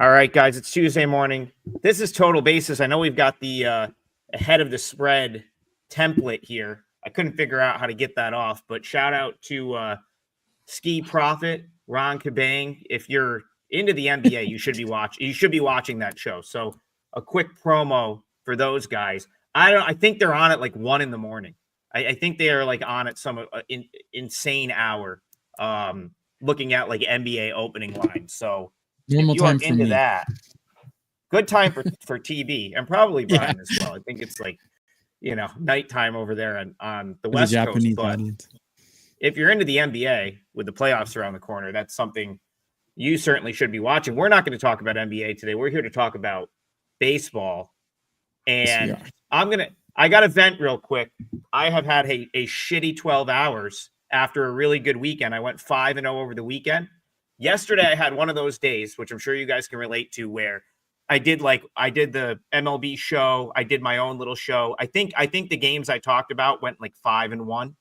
All right, guys, it's Tuesday morning. This is Total Basis. I know we've got the ahead of the spread template here. I couldn't figure out how to get that off, but shout out to Ski Profit, Ron Kabang. If you're into the NBA, you should be watching that show. So a quick promo for those guys. I think they're on at like 1 a.m. I think they are like on at some insane hour, looking at like NBA opening lines. So normal if you time are into that, good time for TV and probably Brian as well. I think it's like, nighttime over there on the West Coast. But if you're into the NBA with the playoffs around the corner, that's something you certainly should be watching. We're not going to talk about NBA today. We're here to talk about baseball. And I got to vent real quick. I have had a shitty 12 hours after a really good weekend. I went 5-0 over the weekend. Yesterday, I had one of those days, which I'm sure you guys can relate to, where I did the MLB show. I did my own little show. I think the games I talked about went like 5-1,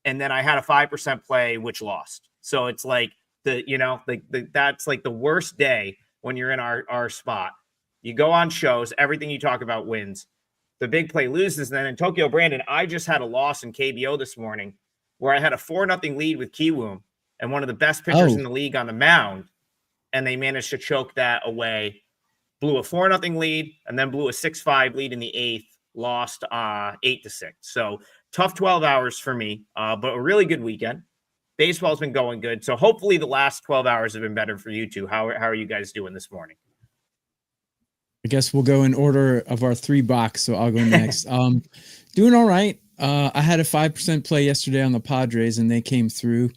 and then I had a 5% play, which lost. So it's like that's like the worst day when you're in our spot. You go on shows, everything you talk about wins. The big play loses. And then in Tokyo Brandon, I just had a loss in KBO this morning where I had a 4-0 lead with Kiwoom and one of the best pitchers in the league on the mound. And they managed to choke that away, blew a 4-0 lead, and then blew a 6-5 lead in the 8th, lost 8-6. So tough 12 hours for me, but a really good weekend. Baseball's been going good. So hopefully the last 12 hours have been better for you two. How are you guys doing this morning? I guess we'll go in order of our 3 box. So I'll go next. Doing all right. I had a 5% play yesterday on the Padres and they came through.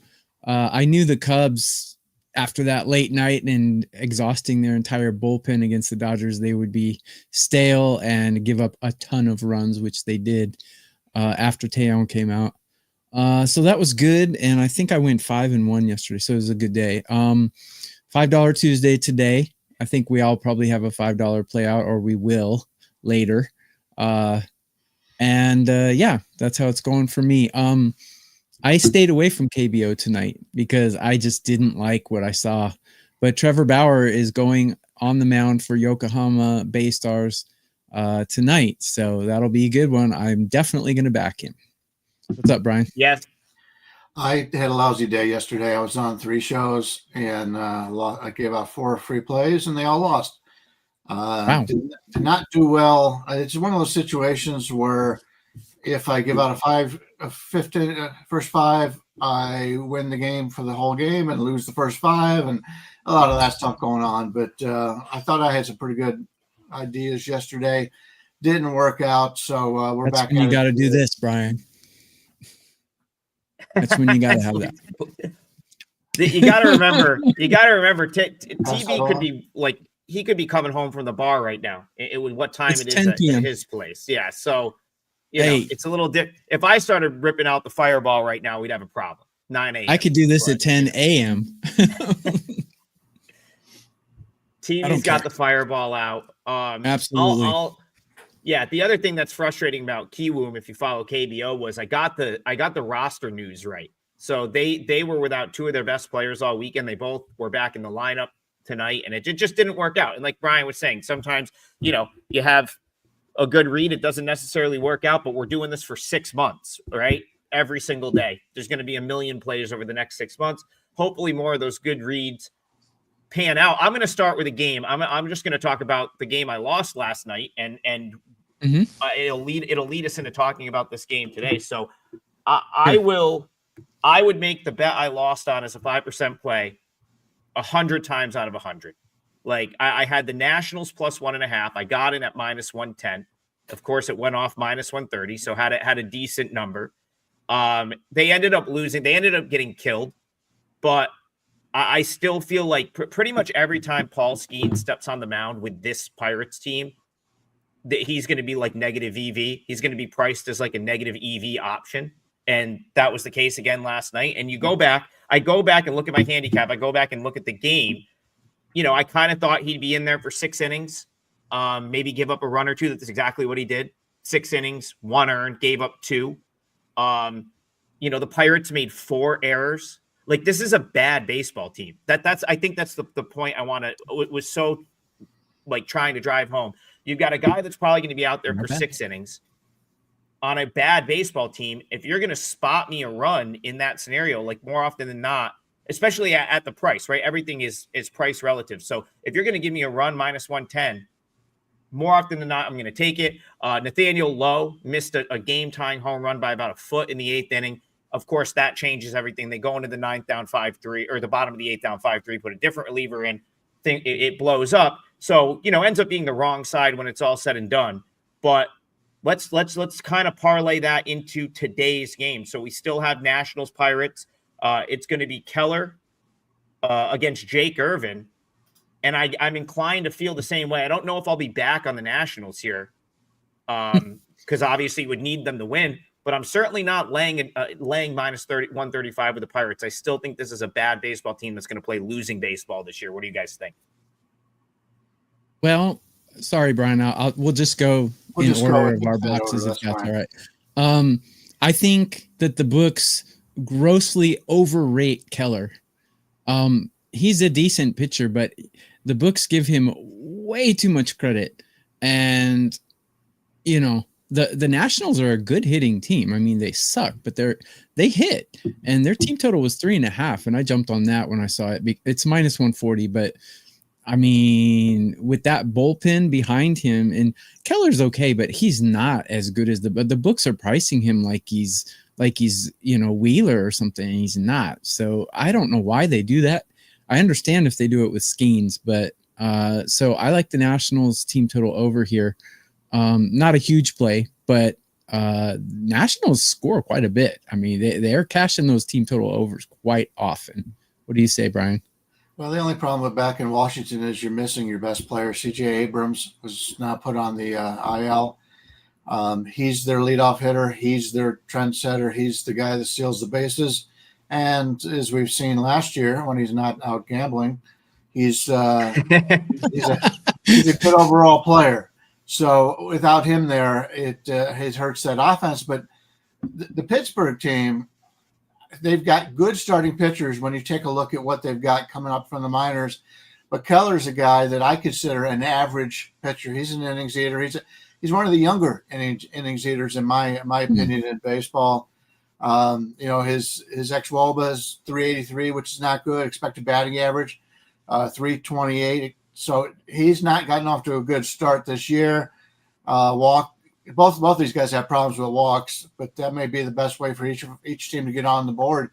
I knew the Cubs after that late night and exhausting their entire bullpen against the Dodgers, they would be stale and give up a ton of runs, which they did after Taillon came out. So that was good. And I think I went 5-1 yesterday. So it was a good day. $5 Tuesday today. I think we all probably have a $5 play out, or we will later. Yeah, that's how it's going for me. I stayed away from KBO tonight because I just didn't like what I saw. But Trevor Bauer is going on the mound for Yokohama Bay Stars tonight. So that'll be a good one. I'm definitely going to back him. What's up, Brian? Yes. I had a lousy day yesterday. I was on 3 shows and I gave out 4 free plays and they all lost. Wow. Did not do well. It's one of those situations where if I give out first 5, I win the game for the whole game and lose the first 5, and a lot of that stuff going on. But I thought I had some pretty good ideas yesterday. Didn't work out, so we're back. You got to do this, Brian. That's when you got to have that. You got to remember. TV could be like he could be coming home from the bar right now. What time it is at his place? Yeah. So it's a little if I started ripping out the fireball right now, we'd have a problem. 9 a.m. I could do this at 10 a.m. TV's got the fireball out. Absolutely. The other thing that's frustrating about Kiwoom, if you follow KBO, was I got the roster news right. So they were without 2 of their best players all weekend. They both were back in the lineup tonight, and it just didn't work out. And like Brian was saying, sometimes you have a good read, it doesn't necessarily work out, but we're doing this for 6 months, right? Every single day. There's going to be a million plays over the next 6 months. Hopefully more of those good reads pan out. I'm going to start with a game. I'm just going to talk about the game I lost last night, and it'll lead us into talking about this game today. So I would make the bet I lost on as a 5% play 100 times out of 100. Like I had the Nationals plus 1.5. I got in at minus 110. Of course, it went off minus 130, so had a decent number. They ended up losing. They ended up getting killed, but I still feel like pretty much every time Paul Skeens steps on the mound with this Pirates team, that he's going to be like negative EV. He's going to be priced as like a negative EV option. And that was the case again last night. And I go back and look at my handicap. I go back and look at the game. I kind of thought he'd be in there for 6 innings, maybe give up a run or 2. That's exactly what he did. 6 innings, 1 earned, gave up 2. The Pirates made 4 errors. Like, this is a bad baseball team. I think that's the point I want to, was so like trying to drive home. You've got a guy that's probably going to be out there for 6 innings on a bad baseball team. If you're going to spot me a run in that scenario, like more often than not, especially at the price, right? Everything is price relative. So if you're going to give me a run minus 110, more often than not, I'm going to take it. Nathaniel Lowe missed a game-tying home run by about a foot in the 8th inning. Of course, that changes everything. They go into the 9th down 5-3, or the bottom of the 8th down 5-3, put a different reliever in. Think it blows up. So, ends up being the wrong side when it's all said and done. But let's kind of parlay that into today's game. So we still have Nationals Pirates. It's going to be Keller against Jake Irvin. And I'm inclined to feel the same way. I don't know if I'll be back on the Nationals here because obviously would need them to win. But I'm certainly not laying minus 135 with the Pirates. I still think this is a bad baseball team that's going to play losing baseball this year. What do you guys think? Well, sorry, Brian. We'll just go in order of our boxes if that's all right. I think that the books grossly overrate Keller. He's a decent pitcher, but the books give him way too much credit. And, the Nationals are a good hitting team. I mean, they suck, but they hit, and their team total was 3.5. And I jumped on that when I saw it. It's minus 140, but I mean, with that bullpen behind him, and Keller's okay, but he's not as good as the books are pricing him like he's Wheeler or something. And he's not. So I don't know why they do that. I understand if they do it with Skeens, but so I like the Nationals team total over here. Not a huge play, but Nationals score quite a bit. I mean, they're cashing those team total overs quite often. What do you say, Brian? Well, the only problem with back in Washington is you're missing your best player. C.J. Abrams was not put on the IL. He's their leadoff hitter. He's their trendsetter. He's the guy that steals the bases. And as we've seen last year, when he's not out gambling, he's a good overall player. So without him there, it hurts that offense. But the Pittsburgh team, they've got good starting pitchers when you take a look at what they've got coming up from the minors. But Keller's a guy that I consider an average pitcher. He's an innings eater. He's one of the younger innings eaters in my opinion in baseball. His xWOBA is 383, which is not good. Expected batting average 328. So he's not gotten off to a good start this year. Both these guys have problems with walks, but that may be the best way for each team to get on the board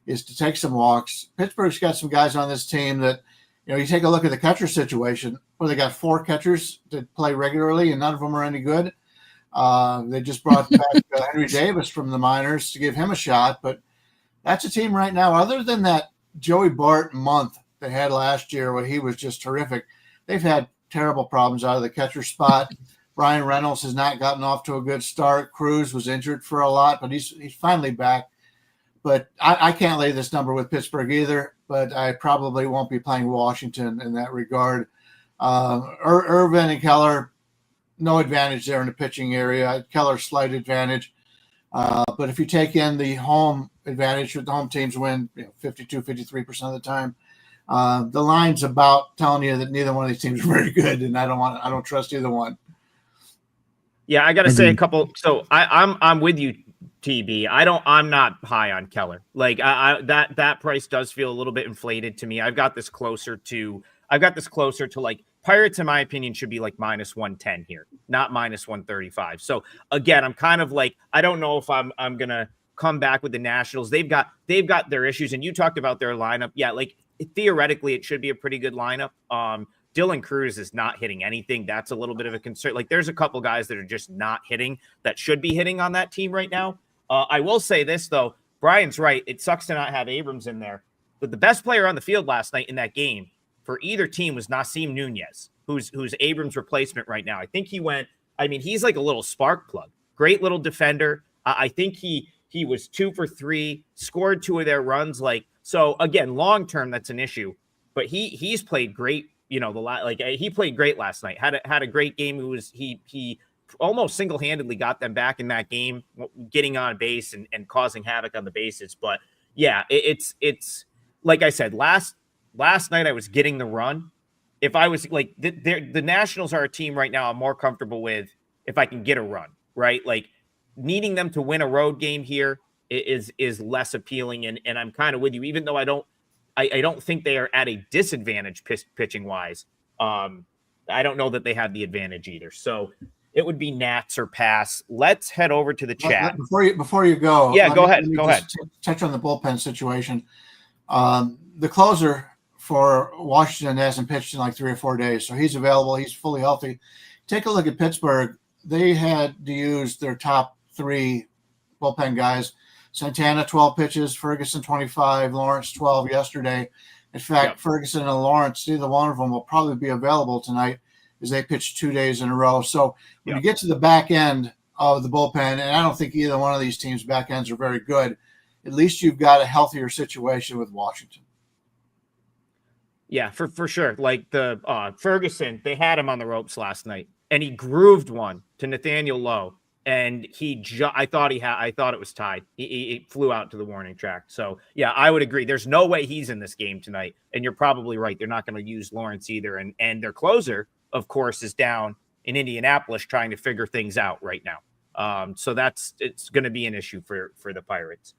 is to take some walks. Pittsburgh's got some guys on this team that, you take a look at the catcher situation where they got 4 catchers that play regularly and none of them are any good. They just brought back Henry Davis from the minors to give him a shot, but that's a team right now. Other than that Joey Bart month they had last year where he was just terrific, they've had terrible problems out of the catcher spot. Brian Reynolds has not gotten off to a good start. Cruz was injured for a lot, but he's finally back. But I can't lay this number with Pittsburgh either, but I probably won't be playing Washington in that regard. Irvin and Keller, no advantage there in the pitching area. Keller, slight advantage. But if you take in the home advantage, the home teams win 52, 53% of the time. The line's about telling you that neither one of these teams are very good, and I don't trust either one. Yeah, I got to say a couple. So I'm with you, TB. I'm not high on Keller. Like that price does feel a little bit inflated to me. I've got this closer to like Pirates, in my opinion, should be like minus 110 here, not minus 135. So again, I'm kind of like, I don't know if I'm gonna come back with the Nationals. They've got their issues, and you talked about their lineup. Yeah, like theoretically, it should be a pretty good lineup. Dylan Cruz is not hitting anything. That's a little bit of a concern. Like there's a couple guys that are just not hitting that should be hitting on that team right now. I will say this though, Brian's right. It sucks to not have Abrams in there, but the best player on the field last night in that game for either team was Nasim Nunez, who's Abrams' replacement right now. I think he's like a little spark plug. Great little defender. I think he was 2 for 3, scored 2 of their runs. Like, so again, long-term, that's an issue, but he's played great. He played great last night. Had a great game. He almost single-handedly got them back in that game, getting on base and causing havoc on the bases. But yeah, it's like I said, last night I was getting the run. If I was like the Nationals are a team right now I'm more comfortable with if I can get a run, right? Like needing them to win a road game here is less appealing. And I'm kind of with you, even though I don't think they are at a disadvantage pitching wise. I don't know that they have the advantage either. So it would be Nats or pass. Let's head over to the chat. Before you go, yeah, go ahead. Go ahead. Touch on the bullpen situation. The closer for Washington hasn't pitched in like 3 or 4 days, so he's available. He's fully healthy. Take a look at Pittsburgh. They had to use their top 3 bullpen guys. Santana, 12 pitches, Ferguson, 25, Lawrence, 12 yesterday. In fact, Ferguson and Lawrence, either one of them will probably be available tonight as they pitched 2 days in a row. So when you get to the back end of the bullpen, and I don't think either one of these teams' back ends are very good, at least you've got a healthier situation with Washington. Yeah, for sure. Like the Ferguson, they had him on the ropes last night, and he grooved one to Nathaniel Lowe, and I thought it was tied. He flew out to the warning track. So yeah, I would agree. There's no way he's in this game tonight, and you're probably right. They're not going to use Lawrence either, and their closer, of course, is down in Indianapolis trying to figure things out right now. So it's going to be an issue for the Pirates.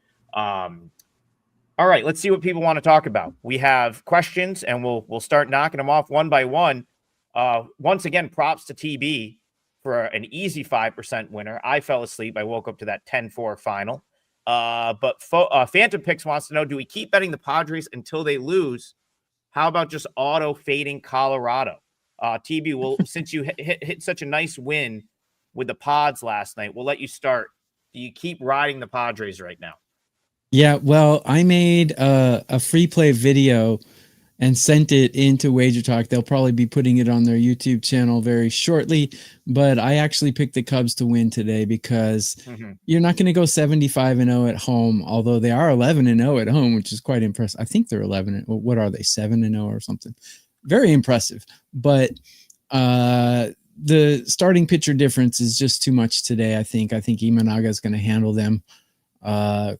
All right, let's see what people want to talk about. We have questions, and we'll start knocking them off one by one. Once again, props to TB for an easy 5% winner. I fell asleep. I woke up to that 10-4 final. But Phantom Picks wants to know, do we keep betting the Padres until they lose? How about just auto fading Colorado? TB, well, since you hit such a nice win with the Pods last night, we'll let you start. Do you keep riding the Padres right now? Yeah, well, I made a free play video and sent it into WagerTalk. They'll probably be putting it on their YouTube channel very shortly, but I actually picked the Cubs to win today because you're not going to go 75-0 at home, although they are 11-0 at home, which is quite impressive. I think they're 11. What are they? 7-0 or something. Very impressive. But the starting pitcher difference is just too much today. I think Imanaga is going to handle them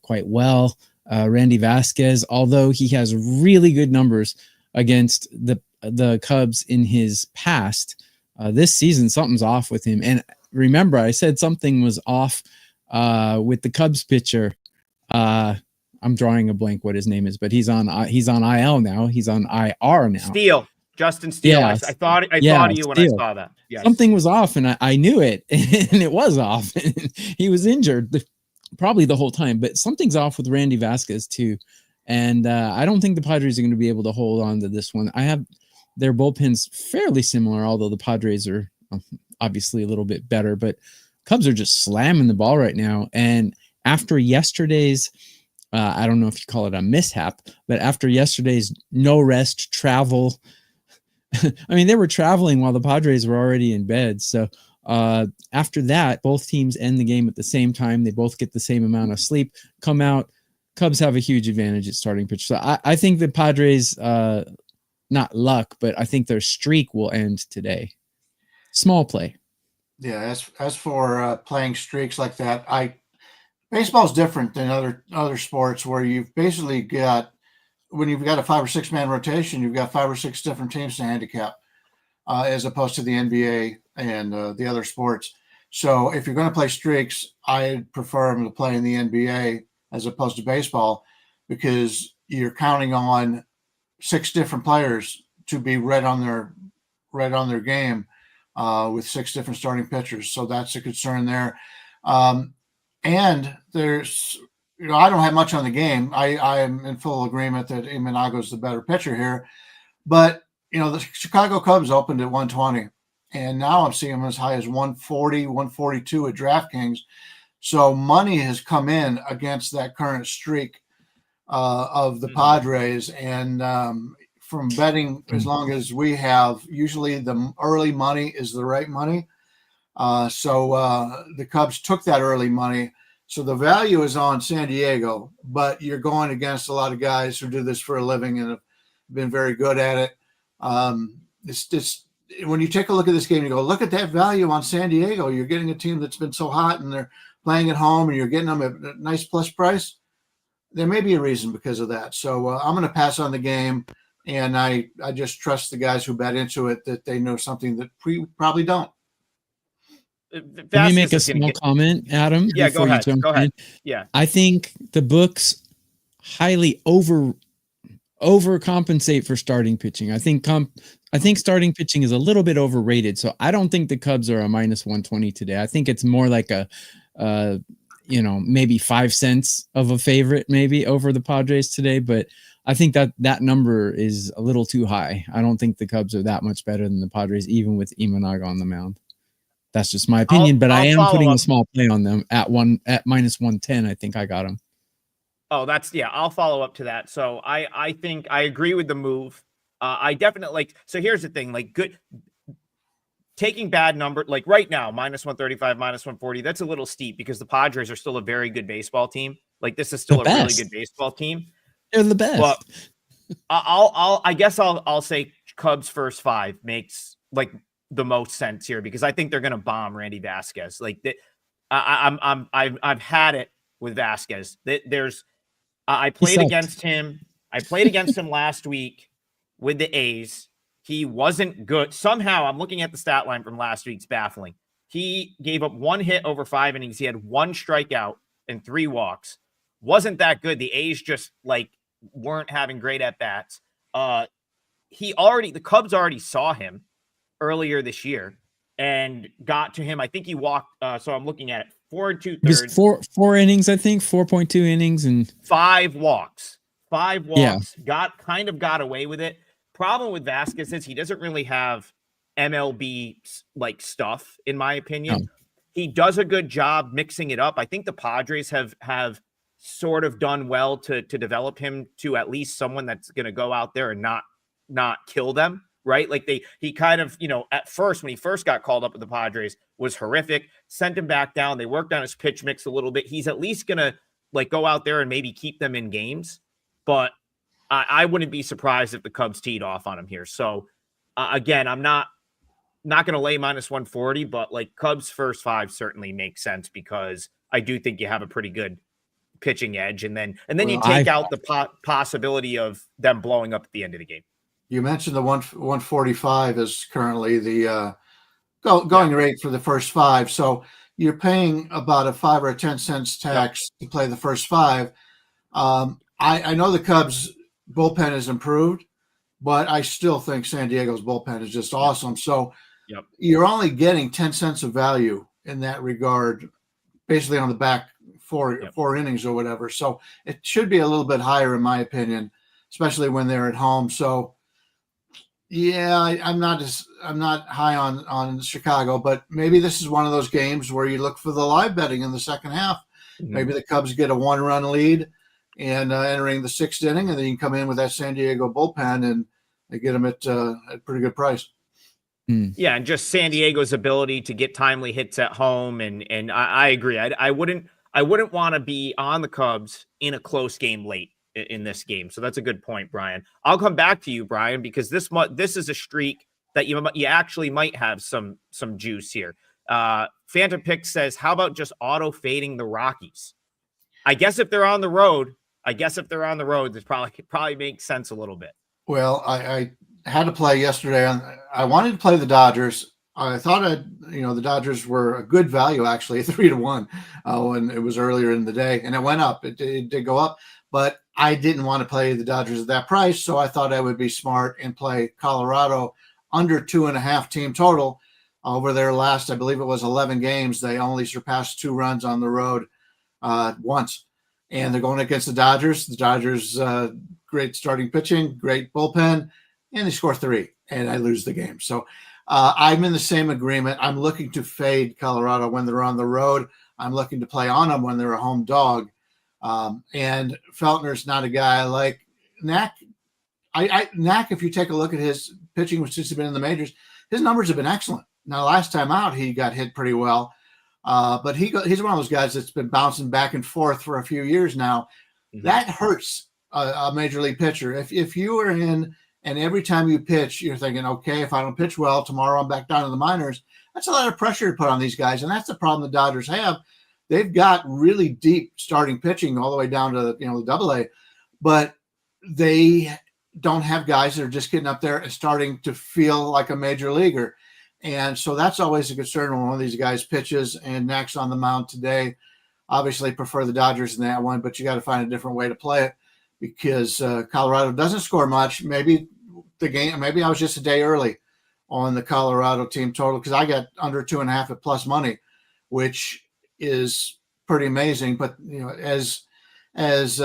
quite well. Randy Vasquez, although he has really good numbers against the Cubs in his past, this season something's off with him. And remember, I said something was off with the Cubs pitcher. I'm drawing a blank what his name is, but he's on IL now. He's on IR now. Justin Steele. Yeah, I thought of you when I saw that. Yes. Something was off, and I knew it, and it was off. He was injured probably the whole time, but something's off with Randy Vasquez too. And I don't think the Padres are going to be able to hold on to this one. I have their bullpens fairly similar, although the Padres are obviously a little bit better, but Cubs are just slamming the ball right now. And after yesterday's, I don't know if you call it a mishap, but after yesterday's no rest travel, I mean, they were traveling while the Padres were already in bed. So after that, both teams end the game at the same time. They both get the same amount of sleep, come out. Cubs have a huge advantage at starting pitch. So I think the Padres, not luck, but I think their streak will end today. Small play. Yeah, as for playing streaks like that, baseball's different than other sports where you've basically got, when you've got a 5 or 6 man rotation, you've got 5 or 6 different teams to handicap, as opposed to the NBA and the other sports. So if you're going to play streaks, I prefer them to play in the NBA as opposed to baseball, because you're counting on 6 different players to be right on their game with 6 different starting pitchers. So that's a concern there. And there's, I don't have much on the game. I am in full agreement that Imanaga is the better pitcher here, but the Chicago Cubs opened at 120, and now I'm seeing them as high as 140, 142 at DraftKings. So money has come in against that current streak of the Padres, and from betting, as long as we have, usually the early money is the right money. So the Cubs took that early money. So the value is on San Diego, but you're going against a lot of guys who do this for a living and have been very good at it. It's just, when you take a look at this game, you go, look at that value on San Diego. You're getting a team that's been so hot and they're playing at home, and you're getting them at a nice plus price. there may be a reason because of that. So I'm going to pass on the game, and I just trust the guys who bet into it that they know something that we probably don't. Let me make a small comment, Adam. Yeah, go ahead. Go ahead. Yeah, I think the books highly overcompensate for starting pitching. I think starting pitching is a little bit overrated. So I don't think the Cubs are a minus 120 today. I think it's more like a maybe 5 cents of a favorite maybe over the Padres today. But I think that number is a little too high. I don't think the Cubs are that much better than the Padres, even with Imanaga on the mound. That's just my opinion, but I am putting a small play on them at minus 110. I think I got them. Oh, I'll follow up to that. So I think I agree with the move. I definitely so here's the thing, good taking bad number, right now, minus 135, minus 140. That's a little steep because the Padres are still a very good baseball team. This is still a really good baseball team. They're the best. But I guess I'll say Cubs first 5 makes the most sense here because I think they're going to bomb Randy Vasquez. I've had it with Vasquez. I played against him. I played against him last week with the A's. He wasn't good. Somehow I'm looking at the stat line from last week's baffling. He gave up 1 hit over 5 innings. He had 1 strikeout and 3 walks. Wasn't that good. The A's just weren't having great at bats. The Cubs already saw him earlier this year and got to him. I think he walked. So I'm looking at it. 4 2/3. Four innings, I think 4.2 innings and 5 walks. 5 walks. Yeah. Got away with it. Problem with Vasquez is he doesn't really have MLB stuff, in my opinion. No. He does a good job mixing it up. I think the Padres have sort of done well to develop him to at least someone that's going to go out there and not kill them. Right. He kind of, at first, when he first got called up with the Padres was horrific, sent him back down. They worked on his pitch mix a little bit. He's at least going to go out there and maybe keep them in games. But I wouldn't be surprised if the Cubs teed off on him here. So again, I'm not going to lay minus 140, but Cubs first 5 certainly makes sense because I do think you have a pretty good pitching edge. And then you take out the possibility of them blowing up at the end of the game. You mentioned the 145 is currently the going rate for the first 5. So you're paying about a 5 or a 10 cents tax to play the first 5. I know the Cubs bullpen has improved, but I still think San Diego's bullpen is just awesome. So you're only getting 10 cents of value in that regard, basically on the back 4 innings or whatever. So it should be a little bit higher, in my opinion, especially when they're at home. So yeah, I'm not high on Chicago, but maybe this is one of those games where you look for the live betting in the second half. Mm-hmm. Maybe the Cubs get a 1-run lead and entering the 6th inning, and then you can come in with that San Diego bullpen and they get them at a pretty good price. Yeah, and just San Diego's ability to get timely hits at home, and I agree. I wouldn't want to be on the Cubs in a close game late in this game. So that's a good point, Brian. I'll come back to you, Brian, because this is a streak that you actually might have some juice here. Phantom Pick says, how about just auto fading the Rockies? I guess if they're on the road, this probably makes sense a little bit. Well, I had to play yesterday. I wanted to play the Dodgers. I thought the Dodgers were a good value, actually, 3-1 when it was earlier in the day, and it went up. It did go up, but I didn't want to play the Dodgers at that price, so I thought I would be smart and play Colorado under 2.5 team total. Over their last, I believe it was 11 games, they only surpassed 2 runs on the road once. And they're going against the Dodgers. The Dodgers, great starting pitching, great bullpen, and they score 3, and I lose the game. So I'm in the same agreement. I'm looking to fade Colorado when they're on the road. I'm looking to play on them when they're a home dog. And Feltner's not a guy I like. Knack, if you take a look at his pitching, which has been in the majors, his numbers have been excellent. Now, last time out, he got hit pretty well. But he's one of those guys that's been bouncing back and forth for a few years now. Mm-hmm. That hurts a major league pitcher. If you are in and every time you pitch, you're thinking, okay, if I don't pitch well tomorrow, I'm back down to the minors. That's a lot of pressure to put on these guys. And that's the problem the Dodgers have. they've got really deep starting pitching all the way down to the Double-A, but they don't have guys that are just getting up there and starting to feel like a major leaguer. And so that's always a concern when one of these guys pitches, and Nack's on the mound today. Obviously prefer the Dodgers in that one, but you got to find a different way to play it because Colorado doesn't score much. Maybe I was just a day early on the Colorado team total because I got under 2.5 at plus money, which is pretty amazing. But as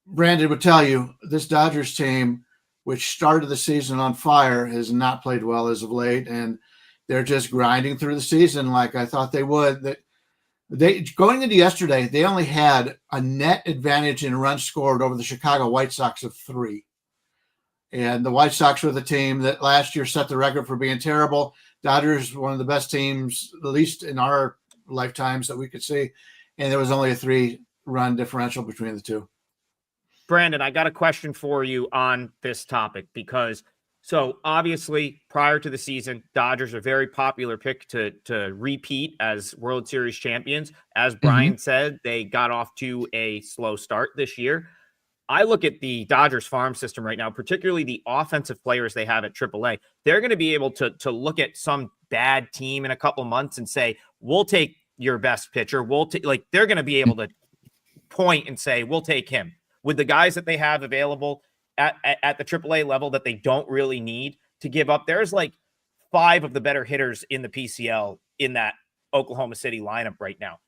Brandon would tell you, this Dodgers team, which started the season on fire, has not played well as of late, and they're just grinding through the season like I thought they would. They going into yesterday, they only had a net advantage in runs scored over the Chicago White Sox of 3. And the White Sox were the team that last year set the record for being terrible. Dodgers, one of the best teams, at least in our lifetimes that we could see. And there was only a 3-run differential between the two. Brandon, I got a question for you on this topic because so obviously prior to the season, Dodgers are a very popular pick to repeat as World Series champions. As Brian said, they got off to a slow start this year. I look at the Dodgers farm system right now, particularly the offensive players they have at AAA. They're going to be able to look at some bad team in a couple months and say, we'll take your best pitcher. They're going to be able to point and say, we'll take him. With the guys that they have available at the AAA level that they don't really need to give up. There's like 5 of the better hitters in the PCL in that Oklahoma City lineup right now.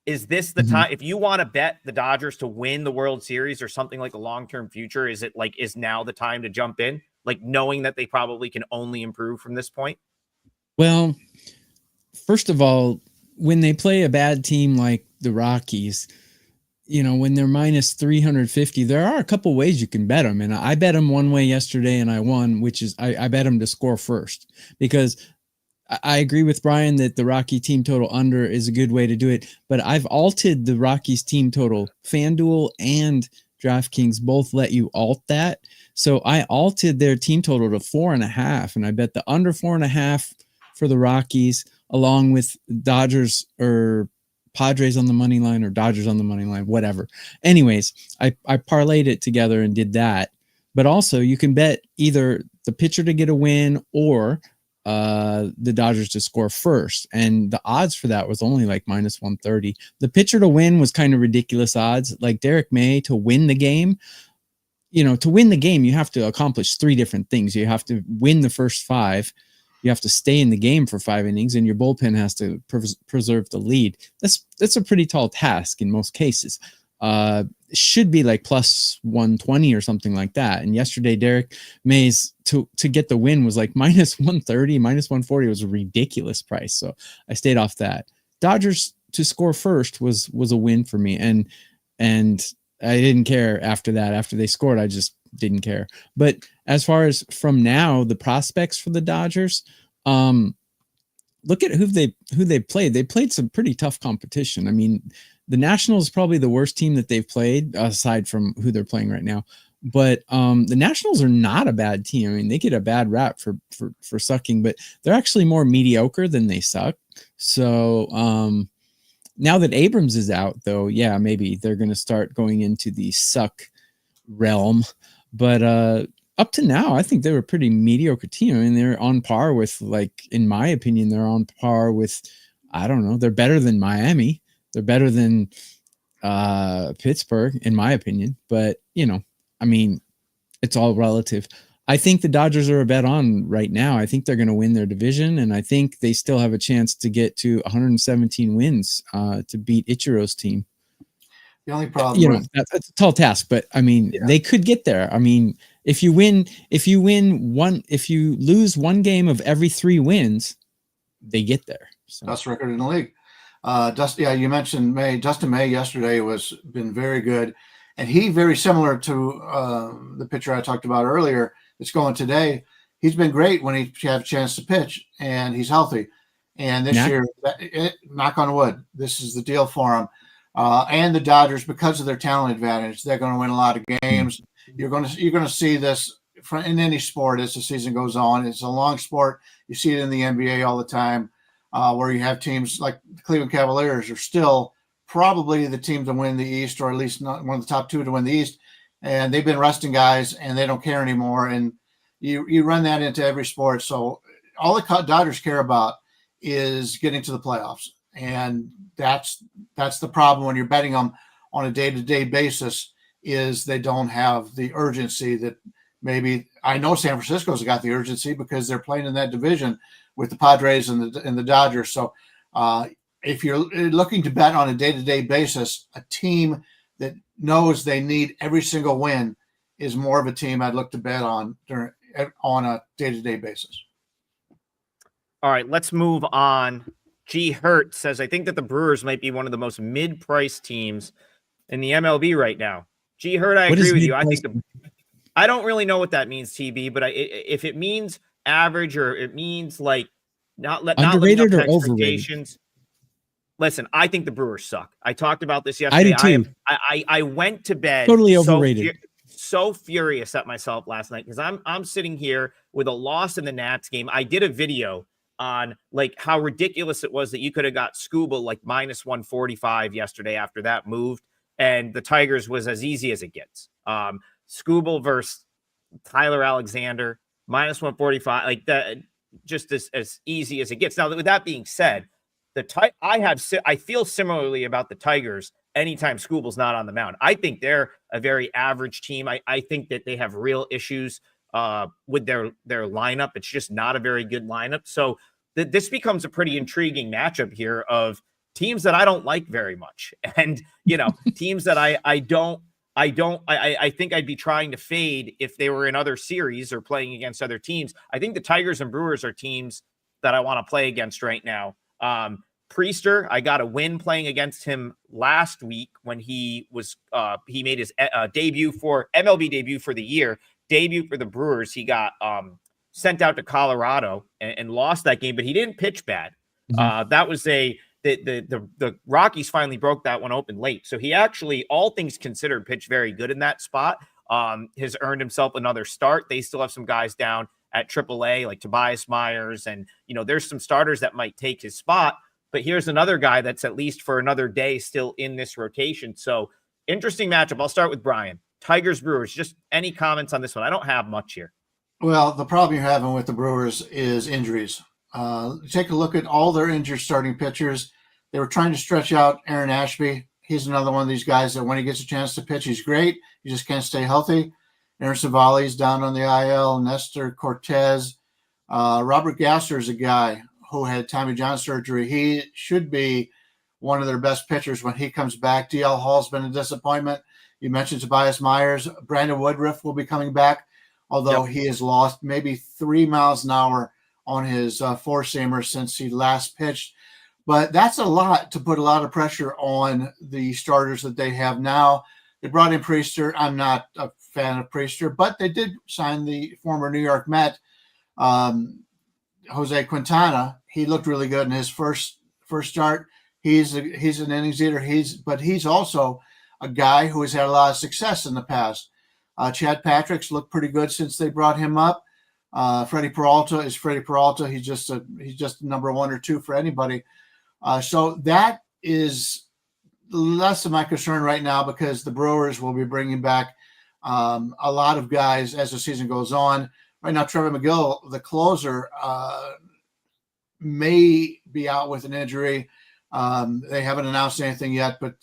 Is this the time, if you want to bet the Dodgers to win the World Series or something like a long-term future, is now the time to jump in, like knowing that they probably can only improve from this point? Well, first of all, when they play a bad team like the Rockies, when they're minus 350, there are a couple ways you can bet them. And I bet them one way yesterday and I won, which is I bet them to score first because I agree with Brian that the Rocky team total under is a good way to do it. But I've altered the Rockies team total. FanDuel and DraftKings both let you alt that. So I altered their team total to 4.5, and I bet the under 4.5 for the Rockies along with Dodgers or Padres on the money line or Dodgers on the money line, whatever. Anyways, I parlayed it together and did that. But also you can bet either the pitcher to get a win or the Dodgers to score first. And the odds for that was only like minus 130. The pitcher to win was kind of ridiculous odds. Like Derek May to win the game. To win the game, you have to accomplish 3 different things. You have to win the first 5. You have to stay in the game for 5 innings, and your bullpen has to preserve the lead. That's a pretty tall task in most cases. It should be like plus 120 or something like that. And yesterday, Derek Mays to get the win was like minus 130, minus 140. It was a ridiculous price. So I stayed off that. Dodgers to score first was a win for me, and I didn't care after that. After they scored, I just didn't care. But as far as from now, the prospects for the Dodgers, look at who they played. They played some pretty tough competition. I mean, the Nationals is probably the worst team that they've played aside from who they're playing right now. But the Nationals are not a bad team. I mean, they get a bad rap for sucking, but they're actually more mediocre than they suck. So now that Abrams is out, though, yeah, maybe they're going to start going into the suck realm. But up to now, I think they were a pretty mediocre team. I mean, they're on par with, in my opinion, they're on par with, I don't know, they're better than Miami. They're better than Pittsburgh, in my opinion. But, I mean, it's all relative. I think the Dodgers are a bet on right now. I think they're going to win their division, and I think they still have a chance to get to 117 wins to beat Ichiro's team. The only problem, that's a tall task, but I mean, They could get there. I mean, if you lose one game of every 3 wins, they get there. So. Best record in the league. You mentioned May. Dustin May yesterday been very good, and he very similar to the pitcher I talked about earlier. That's going today. He's been great when he had a chance to pitch, and he's healthy. And this year, knock on wood, this is the deal for him. And the Dodgers, because of their talent advantage, they're going to win a lot of games. You're going to see this in any sport as the season goes on. It's a long sport. You see it in the NBA all the time. where you have teams like the Cleveland Cavaliers are still probably the team to win the East, or at least not one of the top two to win the East. And they've been resting guys and they don't care anymore. And you run that into every sport. So all the Dodgers care about is getting to the playoffs. And that's the problem when you're betting them on a day-to-day basis, is they don't have the urgency that maybe – I know San Francisco's got the urgency because they're playing in that division with the Padres and the Dodgers. So if you're looking to bet on a day-to-day basis, a team that knows they need every single win is more of a team I'd look to bet on a day-to-day basis. All right, let's move on. G. Hurt says, I think that the Brewers might be one of the most mid-priced teams in the MLB right now. G. Hurt, I agree with you. I don't really know what that means, TB, but if it means average or it means like not underrated living up to or expectations. Listen, I think the Brewers suck. I talked about this yesterday. I do too. I went to bed totally overrated. So furious at myself last night because I'm sitting here with a loss in the Nats game. I did a video on like how ridiculous it was that you could have got Scuba like minus 145 yesterday after that moved, and the Tigers was as easy as it gets. Scuba versus Tyler Alexander minus 145, like that, just as easy as it gets. Now, with that being said, I feel similarly about the Tigers anytime Scuba's not on the mound. I think they're a very average team. I think that they have real issues with their lineup. It's just not a very good lineup. So this becomes a pretty intriguing matchup here of teams that I don't like very much. And, teams that I think I'd be trying to fade if they were in other series or playing against other teams. I think the Tigers and Brewers are teams that I want to play against right now. Priester, I got a win playing against him last week when he made his debut for MLB debut for the year. Debut for the Brewers. He got sent out to Colorado and lost that game, but he didn't pitch bad. Mm-hmm. That was the Rockies finally broke that one open late. So he actually, all things considered, pitched very good in that spot. Has earned himself another start. They still have some guys down at AAA like Tobias Myers, and there's some starters that might take his spot. But here's another guy that's at least for another day still in this rotation. So interesting matchup. I'll start with Brian. Tigers, Brewers. Just any comments on this one? I don't have much here. Well, the problem you're having with the Brewers is injuries. Take a look at all their injured starting pitchers. They were trying to stretch out Aaron Ashby. He's another one of these guys that when he gets a chance to pitch, he's great. He just can't stay healthy. Aaron Savali's down on the IL. Nestor Cortez. Robert Gasser is a guy who had Tommy John surgery. He should be one of their best pitchers when he comes back. DL Hall's been a disappointment. You mentioned Tobias Myers. Brandon Woodruff will be coming back, although he has lost maybe 3 miles an hour on his four-seamer since he last pitched. But that's a lot to put a lot of pressure on the starters that they have now. They brought in Priester. I'm not a fan of Priester, but they did sign the former New York Met, Jose Quintana. He looked really good in his first start. He's an innings eater. He's also a guy who has had a lot of success in the past. Chad Patrick's looked pretty good since they brought him up. Freddie Peralta is Freddie Peralta. He's just number 1 or 2 for anybody. So that is less of my concern right now because the Brewers will be bringing back a lot of guys as the season goes on. Right now, Trevor McGill, the closer, may be out with an injury. They haven't announced anything yet, but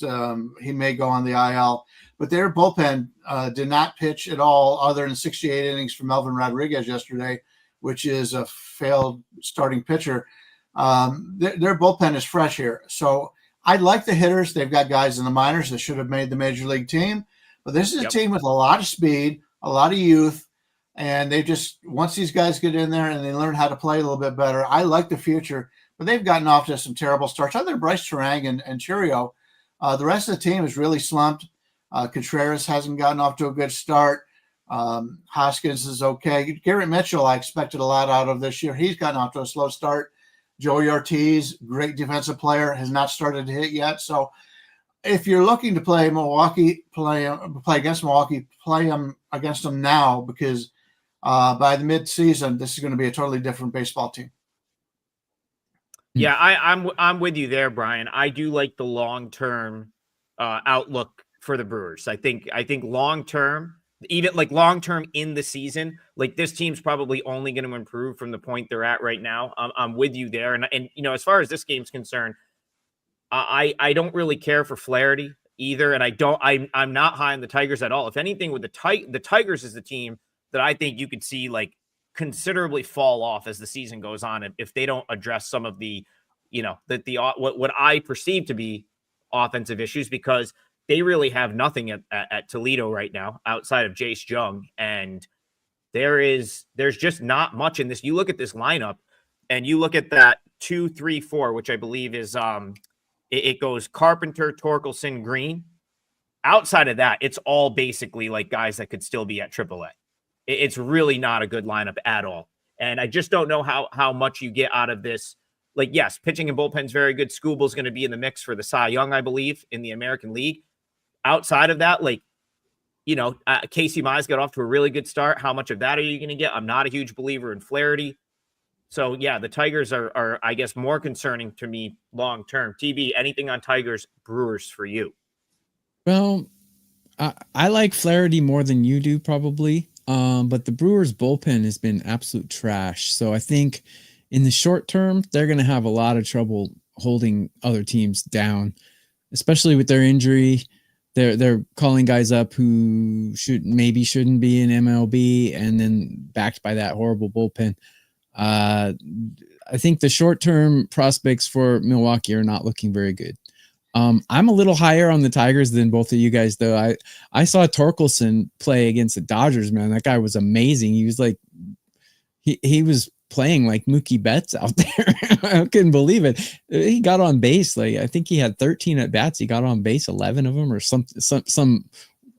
he may go on the IL. But their bullpen did not pitch at all other than 68 innings from Melvin Rodriguez yesterday, which is a failed starting pitcher. Their bullpen is fresh here. So I like the hitters. They've got guys in the minors that should have made the major league team. But this is a team with a lot of speed, a lot of youth. And they just, once these guys get in there and they learn how to play a little bit better, I like the future. But they've gotten off to some terrible starts. Other than Bryce Terang and Cheerio, the rest of the team is really slumped. Contreras hasn't gotten off to a good start. Hoskins is okay. Garrett Mitchell, I expected a lot out of this year. He's gotten off to a slow start. Joey Ortiz, great defensive player, has not started to hit yet. So if you're looking to play Milwaukee, play against Milwaukee, play them against them now because by the mid-season, this is going to be a totally different baseball team. Yeah, I'm with you there, Brian. I do like the long-term outlook for the Brewers. I think long-term, even like long-term in the season, like this team's probably only going to improve from the point they're at right now. I'm with you there. And as far as this game's concerned, I don't really care for Flaherty either. And I'm not high on the Tigers at all. If anything, with the Tigers is the team that I think you could see like considerably fall off as the season goes on if they don't address some of the, what I perceive to be offensive issues, because they really have nothing at Toledo right now outside of Jace Jung. And there's just not much in this. You look at this lineup and you look at that 2-3-4, which I believe is, it goes Carpenter, Torkelson, Green. Outside of that, it's all basically like guys that could still be at AAA. It's really not a good lineup at all. And I just don't know how much you get out of this. Like, yes, pitching and bullpen's very good. Scooble's going to be in the mix for the Cy Young, I believe, in the American League. Outside of that, Casey Mize got off to a really good start. How much of that are you going to get? I'm not a huge believer in Flaherty. So, yeah, the Tigers are, I guess, more concerning to me long-term. TB, anything on Tigers, Brewers for you? Well, I like Flaherty more than you do probably, but the Brewers bullpen has been absolute trash. So I think in the short term, they're going to have a lot of trouble holding other teams down, especially with their injury. They're calling guys up who shouldn't be in MLB, and then backed by that horrible bullpen. I think the short-term prospects for Milwaukee are not looking very good. I'm a little higher on the Tigers than both of you guys, though. I saw Torkelson play against the Dodgers, man. That guy was amazing. He was like, he was playing like Mookie Betts out there. I couldn't believe it. He got on base. Like, I think he had 13 at bats. He got on base 11 of them or some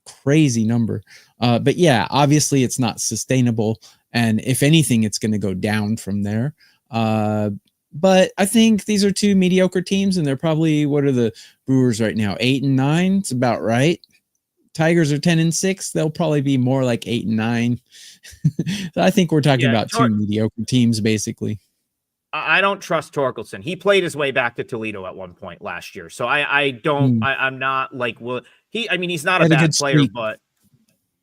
crazy number. But yeah, obviously it's not sustainable. And if anything, it's going to go down from there. But I think these are two mediocre teams, and they're probably, what are the Brewers right now? 8-9. It's about right. Tigers are 10-6. They'll probably be more like 8-9. So I think we're talking about two mediocre teams, basically. I don't trust Torkelson. He played his way back to Toledo at one point last year. So I'm not like, he's not a bad player, but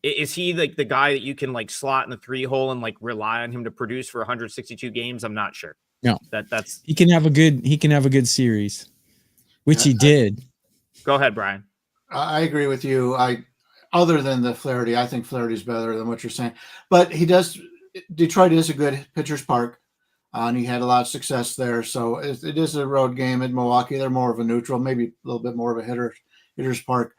is he like the guy that you can like slot in the 3-hole and like rely on him to produce for 162 games? I'm not sure. No, that's he can have a good series, which he did. Go ahead, Brian. I agree with you. Other than the Flaherty, I think Flaherty's better than what you're saying. But Detroit is a good pitcher's park, and he had a lot of success there. So it is a road game in Milwaukee. They're more of a neutral, maybe a little bit more of a hitter's park.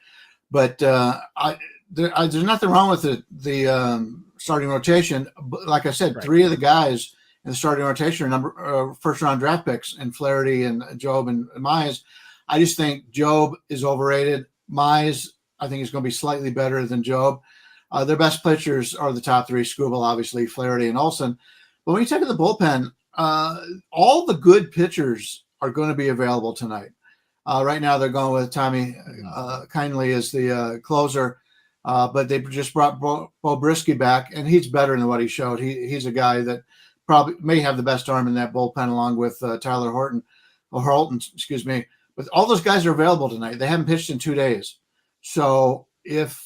But there's nothing wrong with the starting rotation. But like I said, Three of the guys in the starting rotation are first-round draft picks, and Flaherty and Job and Mize. I just think Job is overrated. Mize, I think, is going to be slightly better than Job. Their best pitchers are the top three: Skubal, obviously, Flaherty, and Olsen. But when you take the bullpen, all the good pitchers are going to be available tonight. Right now, they're going with Tommy Kindly as the closer, but they just brought Bo Brisky back, and he's better than what he showed. He's a guy that probably may have the best arm in that bullpen, along with Tyler Holton, excuse me. But all those guys are available tonight. They haven't pitched in 2 days. So if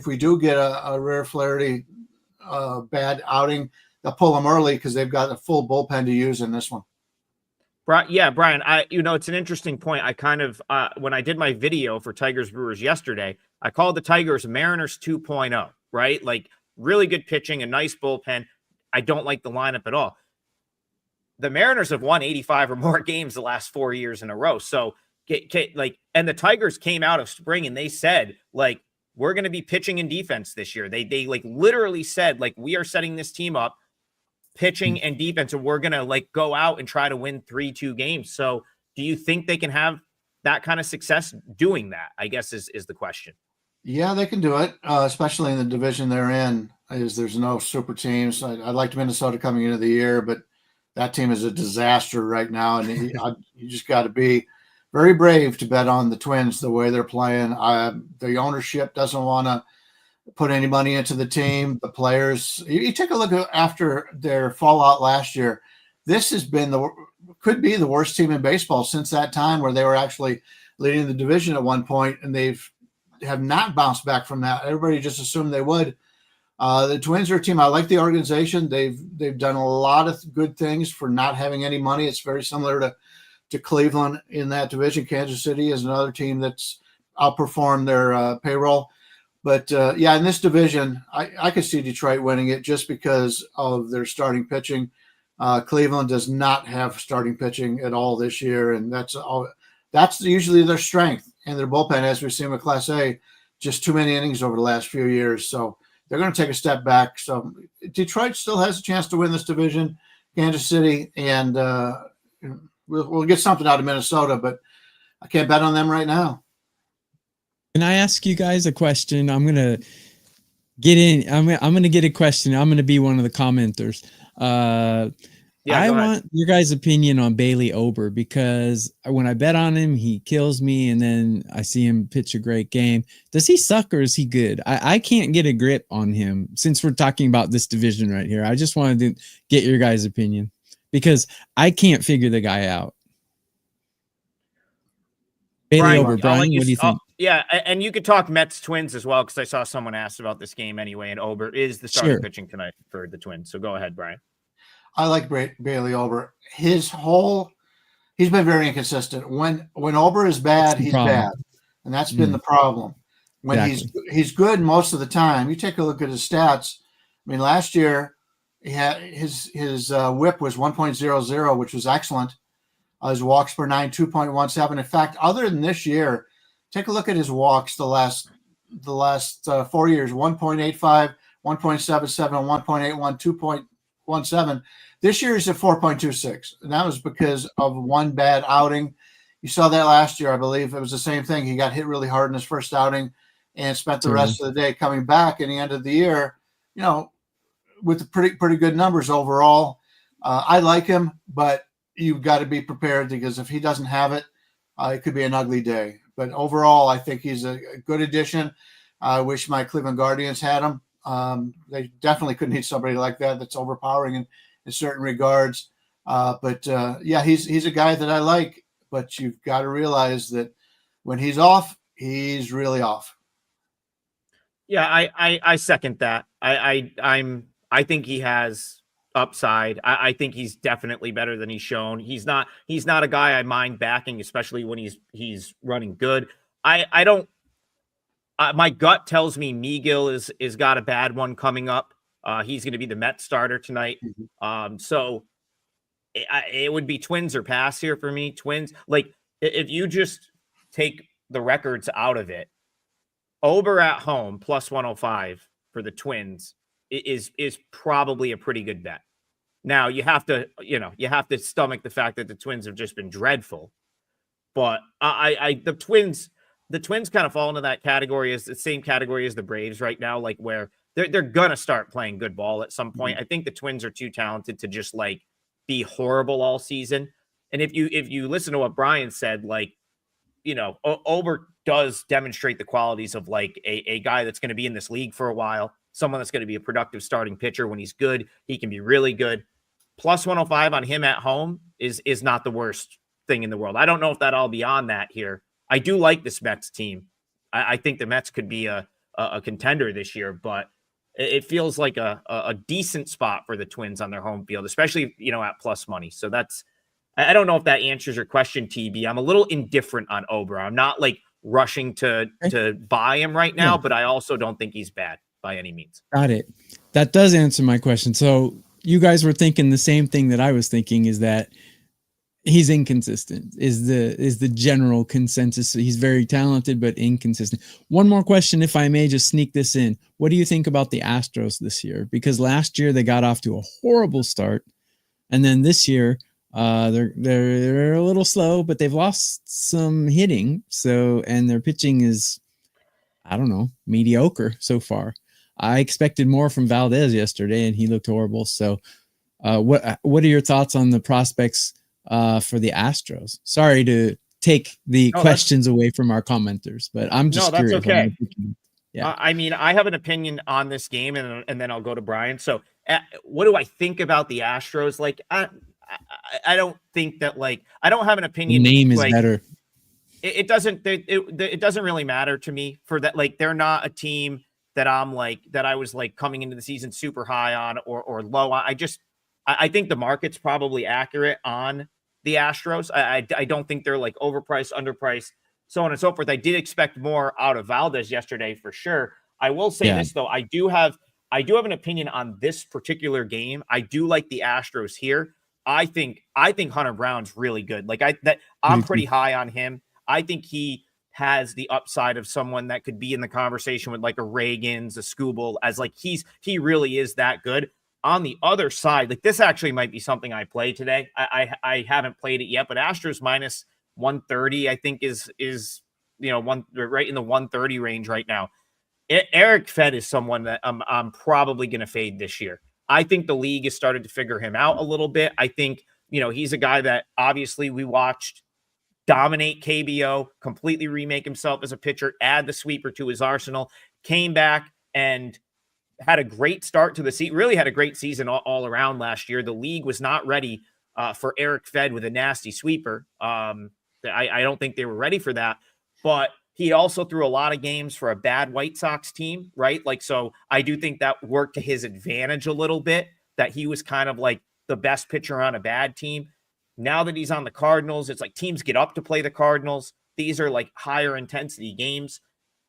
we do get a rare Flaherty bad outing, they'll pull them early because they've got a full bullpen to use in this one. Yeah, Brian, it's an interesting point. I kind of, when I did my video for Tigers Brewers yesterday, I called the Tigers Mariners 2.0, right? Like really good pitching, a nice bullpen. I don't like the lineup at all. The Mariners have won 85 or more games the last 4 years in a row. So and the Tigers came out of spring and they said, like, we're going to be pitching and defense this year. They like literally said, like, we are setting this team up pitching and defense, and we're going to like go out and try to win 3-2 games. So do you think they can have that kind of success doing that? I guess is the question. Yeah, they can do it, especially in the division they're in. There's no super teams. I liked Minnesota coming into the year, but that team is a disaster right now, and you just got to be very brave to bet on the Twins the way they're playing. The ownership doesn't want to put any money into the team. The players, you take a look after their fallout last year. This has been could be the worst team in baseball since that time where they were actually leading the division at one point, and have not bounced back from that. Everybody just assumed they would. The Twins are a team. I like the organization. They've done a lot of good things for not having any money. It's very similar to Cleveland in that division. Kansas City is another team that's outperformed their payroll. But in this division, I could see Detroit winning it just because of their starting pitching. Cleveland does not have starting pitching at all this year, and that's usually their strength. And their bullpen, as we've seen with Class A, just too many innings over the last few years. So they're going to take a step back. So Detroit still has a chance to win this division. Kansas City, and we'll get something out of Minnesota, but I can't bet on them right now. Can I ask you guys a question? I'm gonna get in. I'm gonna get a question. I'm gonna be one of the commenters. I want your guys' opinion on Bailey Ober, because when I bet on him, he kills me, and then I see him pitch a great game. Does he suck or is he good? I can't get a grip on him since we're talking about this division right here. I just wanted to get your guys' opinion because I can't figure the guy out. Bailey Ober, Brian, what do you think? Yeah, and you could talk Mets Twins as well, because I saw someone asked about this game anyway, and Ober is the starting pitching tonight for the Twins. So go ahead, Brian. I like Bailey Ober. He's been very inconsistent. When Ober is bad, he's bad, and that's been the problem. When he's good most of the time. You take a look at his stats. I mean, last year he had his WHIP was 1.00, which was excellent. His walks per nine, 2.17. In fact, other than this year, take a look at his walks the last 4 years: 1.85, 1.77, 1.81, 2.17. This year is at 4.26, and that was because of one bad outing. You saw that last year, I believe. It was the same thing. He got hit really hard in his first outing and spent the rest of the day coming back. In the end of the year, with pretty good numbers overall. I like him, but you've got to be prepared, because if he doesn't have it, it could be an ugly day. But overall, I think he's a good addition. I wish my Cleveland Guardians had him. They definitely couldn't need somebody like that that's overpowering in certain regards. But he's a guy that I like. But you've got to realize that when he's off, he's really off. Yeah, I second that. I think he has upside. I think he's definitely better than he's shown. He's not a guy I mind backing, especially when he's running good. I don't. My gut tells me Megill is got a bad one coming up. He's going to be the Mets starter tonight. So it would be Twins or pass here for me. Twins, like if you just take the records out of it, Ober at home plus 105 for the Twins is probably a pretty good bet. Now you have to stomach the fact that the Twins have just been dreadful, but the Twins kind of fall into that category, as the same category as the Braves right now, like where they're gonna start playing good ball at some point. I think the Twins are too talented to just like be horrible all season. And if you listen to what Brian said, like, Ober does demonstrate the qualities of like a guy that's going to be in this league for a while, someone that's going to be a productive starting pitcher. When he's good, he can be really good. Plus 105 on him at home is not the worst thing in the world. I don't know if that all beyond that here. I do like this Mets team. I think the Mets could be a contender this year, but it feels like a decent spot for the Twins on their home field, especially, at plus money. So I don't know if that answers your question, TB. I'm a little indifferent on Ober. I'm not like rushing to buy him right now, but I also don't think he's bad by any means. Got it. That does answer my question. So you guys were thinking the same thing that I was thinking, is that he's inconsistent is the general consensus. He's very talented, but inconsistent. One more question, if I may just sneak this in. What do you think about the Astros this year? Because last year they got off to a horrible start. And then this year, they're a little slow, but they've lost some hitting. So, and their pitching is, I don't know, mediocre so far. I expected more from Valdez yesterday, and he looked horrible. So, what are your thoughts on the prospects for the Astros? Sorry to take the questions away from our commenters, but I'm just curious. That's okay. Yeah. I mean, I have an opinion on this game, and then I'll go to Brian. So, what do I think about the Astros? Like, I don't think that like I don't have an The opinion. name is like, better. It doesn't it doesn't really matter to me for that. Like they're not a team that I was like coming into the season super high on or low on. I think the market's probably accurate on the Astros. I don't think they're like overpriced, underpriced, so on and so forth. I did expect more out of Valdez yesterday for sure. I will say this though, I do have an opinion on this particular game. I do like the Astros here. I think Hunter Brown's really good. Like I'm pretty high on him. I think he has the upside of someone that could be in the conversation with like a Reagans, a Skubal, as like he really is that good. On the other side, like this actually might be something I play today. I haven't played it yet, but Astros minus 130, I think is one right in the 130 range right now. Eric Fed is someone that I'm probably going to fade this year. I think the league has started to figure him out a little bit. I think, he's a guy that obviously we watched dominate KBO, completely remake himself as a pitcher, add the sweeper to his arsenal, came back and had a great start to the season, really had a great season all around last year. The league was not ready for Eric Fed with a nasty sweeper. I don't think they were ready for that, but he also threw a lot of games for a bad White Sox team, right? Like, so I do think that worked to his advantage a little bit, that he was kind of like the best pitcher on a bad team. Now that he's on the Cardinals, it's like teams get up to play the Cardinals. These are like higher intensity games.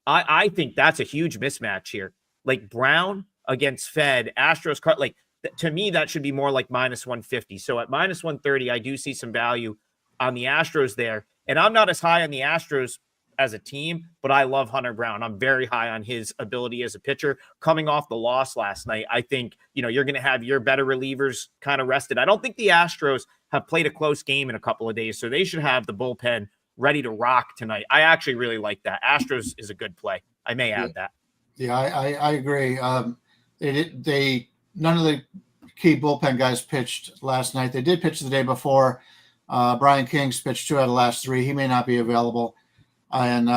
I think that's a huge mismatch here. Like Brown against Fed, Astros, like to me, that should be more like minus 150. So at minus 130, I do see some value on the Astros there. And I'm not as high on the Astros as a team, but I love Hunter Brown. I'm very high on his ability as a pitcher. Coming off the loss last night, I think, you're going to have your better relievers kind of rested. I don't think the Astros have played a close game in a couple of days, so they should have the bullpen ready to rock tonight. I actually really like that. Astros is a good play. I may add that. Yeah, I agree. They none of the key bullpen guys pitched last night. They did pitch the day before. Brian King's pitched 2 out of the last 3. He may not be available. And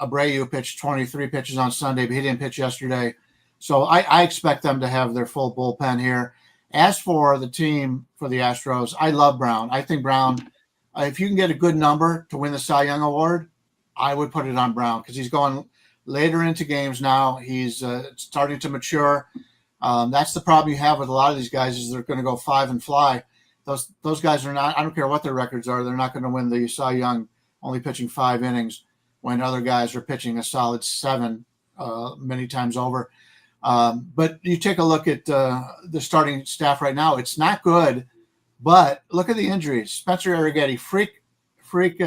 Abreu pitched 23 pitches on Sunday, but he didn't pitch yesterday. So I expect them to have their full bullpen here. As for the team for the Astros, I love Brown. I think Brown, if you can get a good number to win the Cy Young Award, I would put it on Brown because he's going later into games now. He's starting to mature. That's the problem you have with a lot of these guys is they're going to go 5 and fly. Those guys are not, I don't care what their records are, they're not going to win the Cy Young only pitching 5 innings when other guys are pitching a solid 7 many times over. But you take a look at the starting staff right now. It's not good, but look at the injuries. Spencer Arrighetti, freak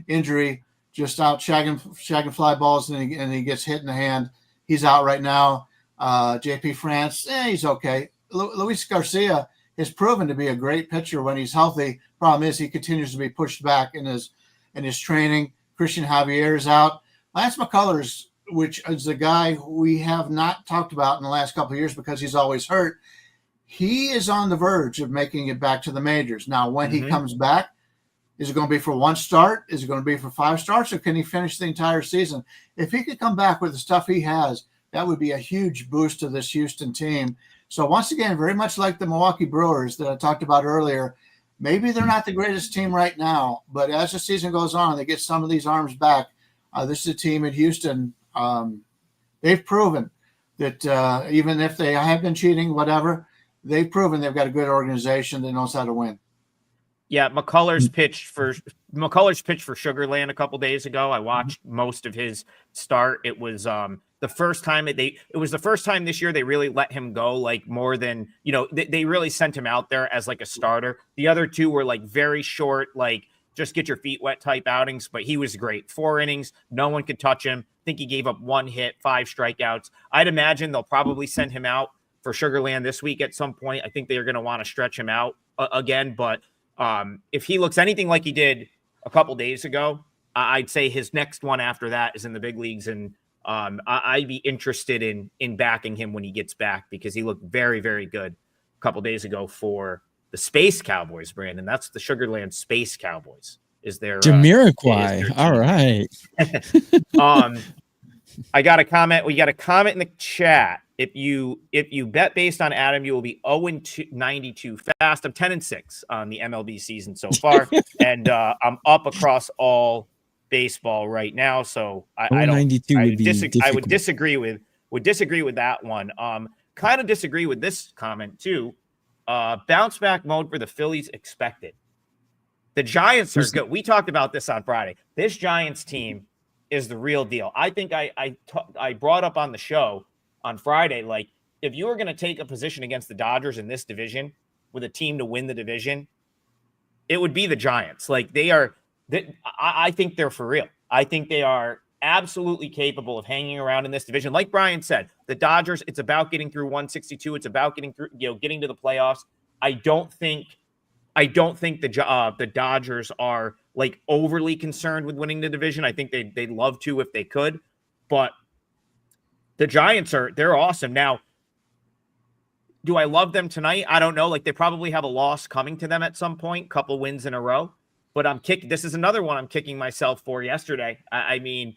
injury, just out shagging fly balls, and he gets hit in the hand. He's out right now. JP France, he's okay. Luis Garcia has proven to be a great pitcher when he's healthy. Problem is he continues to be pushed back in his training. Christian Javier is out. Lance McCullers, which is a guy we have not talked about in the last couple of years because he's always hurt. He is on the verge of making it back to the majors. Now, when he comes back, is it going to be for 1 start? Is it going to be for 5 starts? Or can he finish the entire season? If he could come back with the stuff he has, that would be a huge boost to this Houston team. So once again, very much like the Milwaukee Brewers that I talked about earlier, maybe they're not the greatest team right now, but as the season goes on, they get some of these arms back. This is a team in Houston. They've proven that even if they have been cheating, whatever, they've proven they've got a good organization that knows how to win. Yeah, McCullers pitched for Sugarland a couple days ago. I watched most of his start. It was the first time this year they really let him go, like more than, they really sent him out there as like a starter. The other 2 were like very short, like just get your feet wet type outings, but he was great. 4 innings, no one could touch him. I think he gave up 1 hit, 5 strikeouts. I'd imagine they'll probably send him out for Sugarland this week at some point. I think they're going to want to stretch him out again, but if he looks anything like he did a couple days ago, I'd say his next one after that is in the big leagues. And I'd be interested in backing him when he gets back because he looked very, very good a couple days ago for the Space Cowboys, Brandon. That's the Sugarland Space Cowboys. Is there Jamiroquai? All right. I got a comment. We got a comment in the chat. If you bet based on Adam, you will be 0-92 fast. I'm 10-6 on the MLB season so far, and I'm up across all baseball right now. So I don't. 92 would be I would difficult. disagree with that one. Kind of disagree with this comment too. Bounce back mode for the Phillies expected. The Giants are good. We talked about this on Friday. This Giants team is the real deal. I think I brought up on the show on Friday, like, if you were going to take a position against the Dodgers in this division with a team to win the division, it would be the Giants. Like, I think they're for real. I think they are absolutely capable of hanging around in this division. Like Brian said, the Dodgers, it's about getting through 162. It's about getting through, getting to the playoffs. I don't think the Dodgers are like overly concerned with winning the division. I think they'd love to if they could, but the Giants they're awesome. Now, do I love them tonight? I don't know. Like, they probably have a loss coming to them at some point, couple wins in a row. But this is another one I'm kicking myself for yesterday. I mean,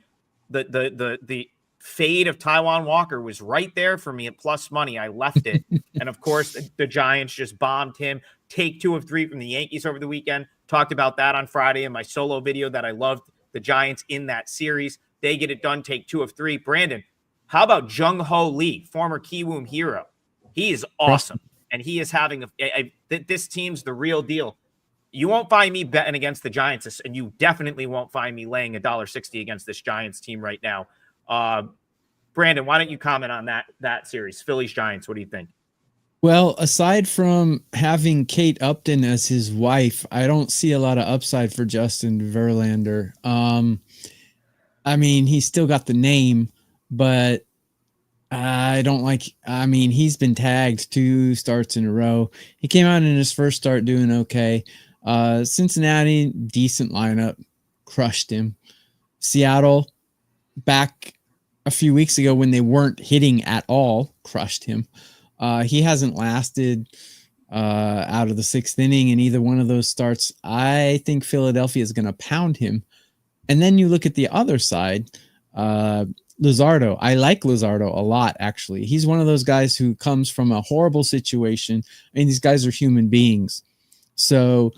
the fade of Taijuan Walker was right there for me at plus money. I left it. And of course, the Giants just bombed him. Take 2 of 3 from the Yankees over the weekend. Talked about that on Friday in my solo video that I loved the Giants in that series. They get it done. Take 2 of 3. Brandon, how about Jung-Ho Lee, former Kiwoom hero? He is awesome. And he is having this team's the real deal. You won't find me betting against the Giants, and you definitely won't find me laying $1.60 against this Giants team right now. Brandon, why don't you comment on that series? Phillies Giants, what do you think? Well, aside from having Kate Upton as his wife, I don't see a lot of upside for Justin Verlander. I mean, he's still got the name, but he's been tagged 2 starts in a row. He came out in his first start doing okay. Cincinnati, decent lineup, crushed him. Seattle, back a few weeks ago when they weren't hitting at all, crushed him. He hasn't lasted out of the 6th inning in either one of those starts. I think Philadelphia is going to pound him. And then you look at the other side, Luzardo. I like Luzardo a lot, actually. He's one of those guys who comes from a horrible situation. I mean, these guys are human beings. So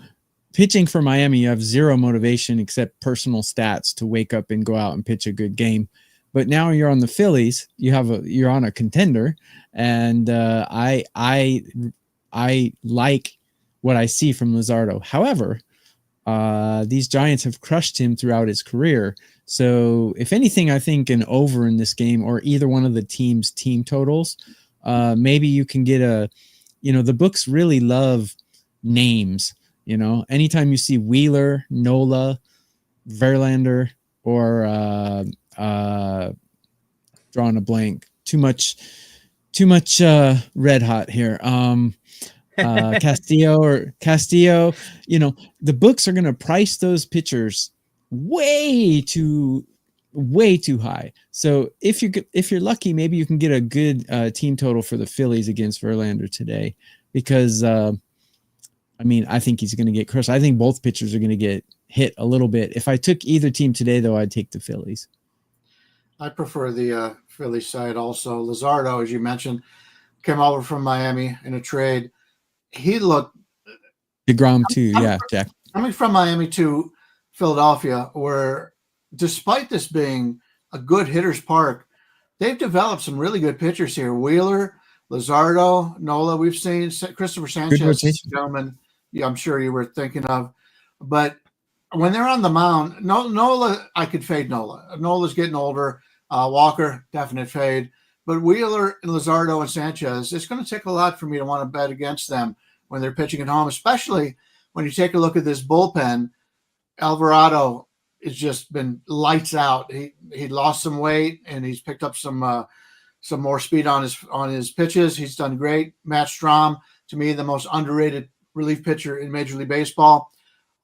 pitching for Miami, you have zero motivation except personal stats to wake up and go out and pitch a good game. But now you're on the Phillies. You're on a contender, and I like what I see from Luzardo. However, these Giants have crushed him throughout his career. So if anything, I think an over in this game or either one of the team's team totals, maybe you can get the books really love names. Anytime you see Wheeler, Nola, Verlander, or drawing a blank, too much red hot here. Castillo, the books are going to price those pitchers way too high. So if you're lucky, maybe you can get a good team total for the Phillies against Verlander today, because I think he's going to get crushed. I think both pitchers are going to get hit a little bit. If I took either team today, though, I'd take the Phillies. I prefer the Phillies side also. Luzardo, as you mentioned, came over from Miami in a trade. He looked DeGrom too, yeah, Jack. Coming from Miami to Philadelphia, where despite this being a good hitter's park, they've developed some really good pitchers here. Wheeler, Luzardo, Nola. We've seen Christopher Sanchez, gentleman. Yeah, I'm sure you were thinking of, but when they're on the mound, Nola, I could fade Nola. Nola's getting older. Walker, definite fade. But Wheeler and Luzardo and Sanchez, it's going to take a lot for me to want to bet against them when they're pitching at home, especially when you take a look at this bullpen. Alvarado has just been lights out. He lost some weight and he's picked up some more speed on his pitches. He's done great. Matt Strahm, to me, the most underrated relief pitcher in Major League Baseball.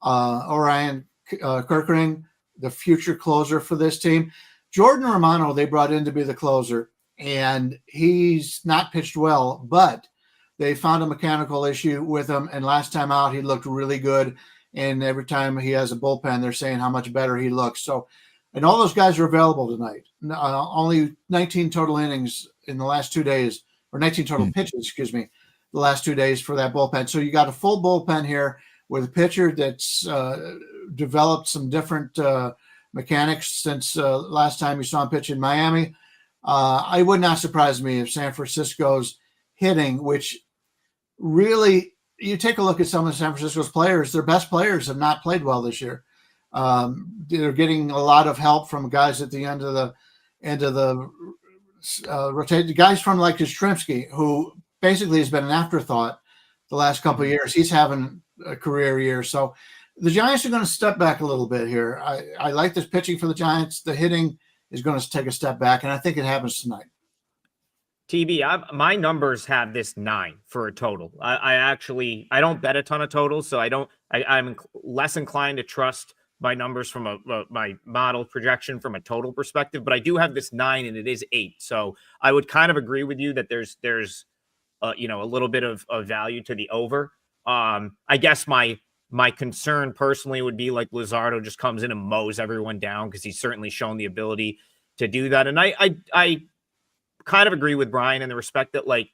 Orion Kirkering, the future closer for this team. Jordan Romano, they brought in to be the closer, and he's not pitched well, but they found a mechanical issue with him, and last time out, he looked really good, and every time he has a bullpen, they're saying how much better he looks. So, and all those guys are available tonight. Only 19 total innings in the last 2 days, or 19 total pitches, excuse me, the last 2 days for that bullpen. So you got a full bullpen here with a pitcher that's developed some different mechanics since last time you saw him pitch in Miami. I would not surprise me if San Francisco's hitting, which really, you take a look at some of San Francisco's players, their best players have not played well this year. They're getting a lot of help from guys at the end of the rotation. Guys from like Yastrzemski, who basically has been an afterthought the last couple of years. He's having a career year. So the Giants are going to step back a little bit here. I like this pitching for the Giants. The hitting is going to take a step back, and I think it happens tonight. TB, my numbers have this 9 for a total. I don't bet a ton of totals, so I'm less inclined to trust my numbers from my model projection from a total perspective, but I do have this 9 and it is 8. So I would kind of agree with you that there's a little bit of value to the over. I guess my concern personally would be like Luzardo just comes in and mows everyone down, because he's certainly shown the ability to do that. And I kind of agree with Brian in the respect that like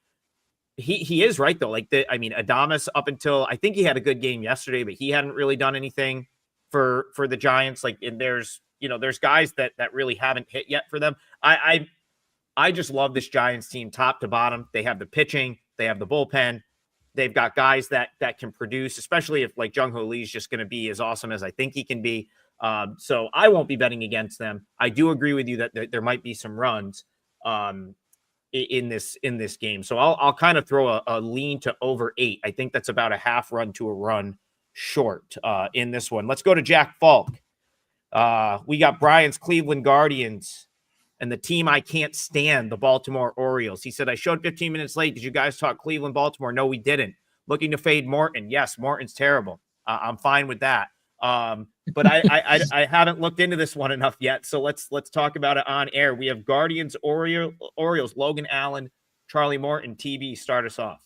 he is right though. Like Adames, up until I think he had a good game yesterday, but he hadn't really done anything for the Giants. Like, and there's guys that really haven't hit yet for them. I just love this Giants team top to bottom. They have the pitching, they have the bullpen, they've got guys that can produce, especially if like Jung Ho Lee is just going to be as awesome as I think he can be. So I won't be betting against them. I do agree with you that there might be some runs in this game. So I'll kind of throw a lean to over 8. I think that's about a half run to a run short in this one. Let's go to Jack Falk. We got Brian's Cleveland Guardians and the team I can't stand, the Baltimore Orioles. He said, I showed 15 minutes late. Did you guys talk Cleveland, Baltimore? No, we didn't. Looking to fade Morton. Yes, Morton's terrible. I'm fine with that. But I haven't looked into this one enough yet. So let's talk about it on air. We have Guardians, Orioles, Logan Allen, Charlie Morton. TB, start us off.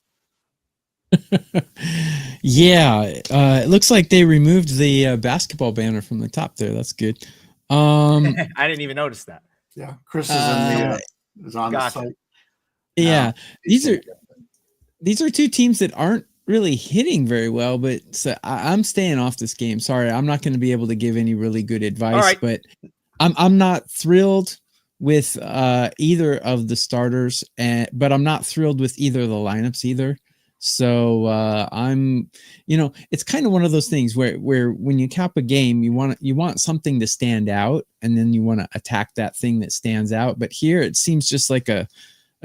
Yeah, it looks like they removed the basketball banner from the top there. That's good. I didn't even notice that. Yeah, Chris is is on the site. Yeah, these are two teams that aren't really hitting very well, but so I'm staying off this game. Sorry, I'm not going to be able to give any really good advice. Right. But I'm not thrilled with either of the starters, but I'm not thrilled with either of the lineups either. So it's kind of one of those things where when you cap a game, you want something to stand out, and then you want to attack that thing that stands out. But here it seems just like a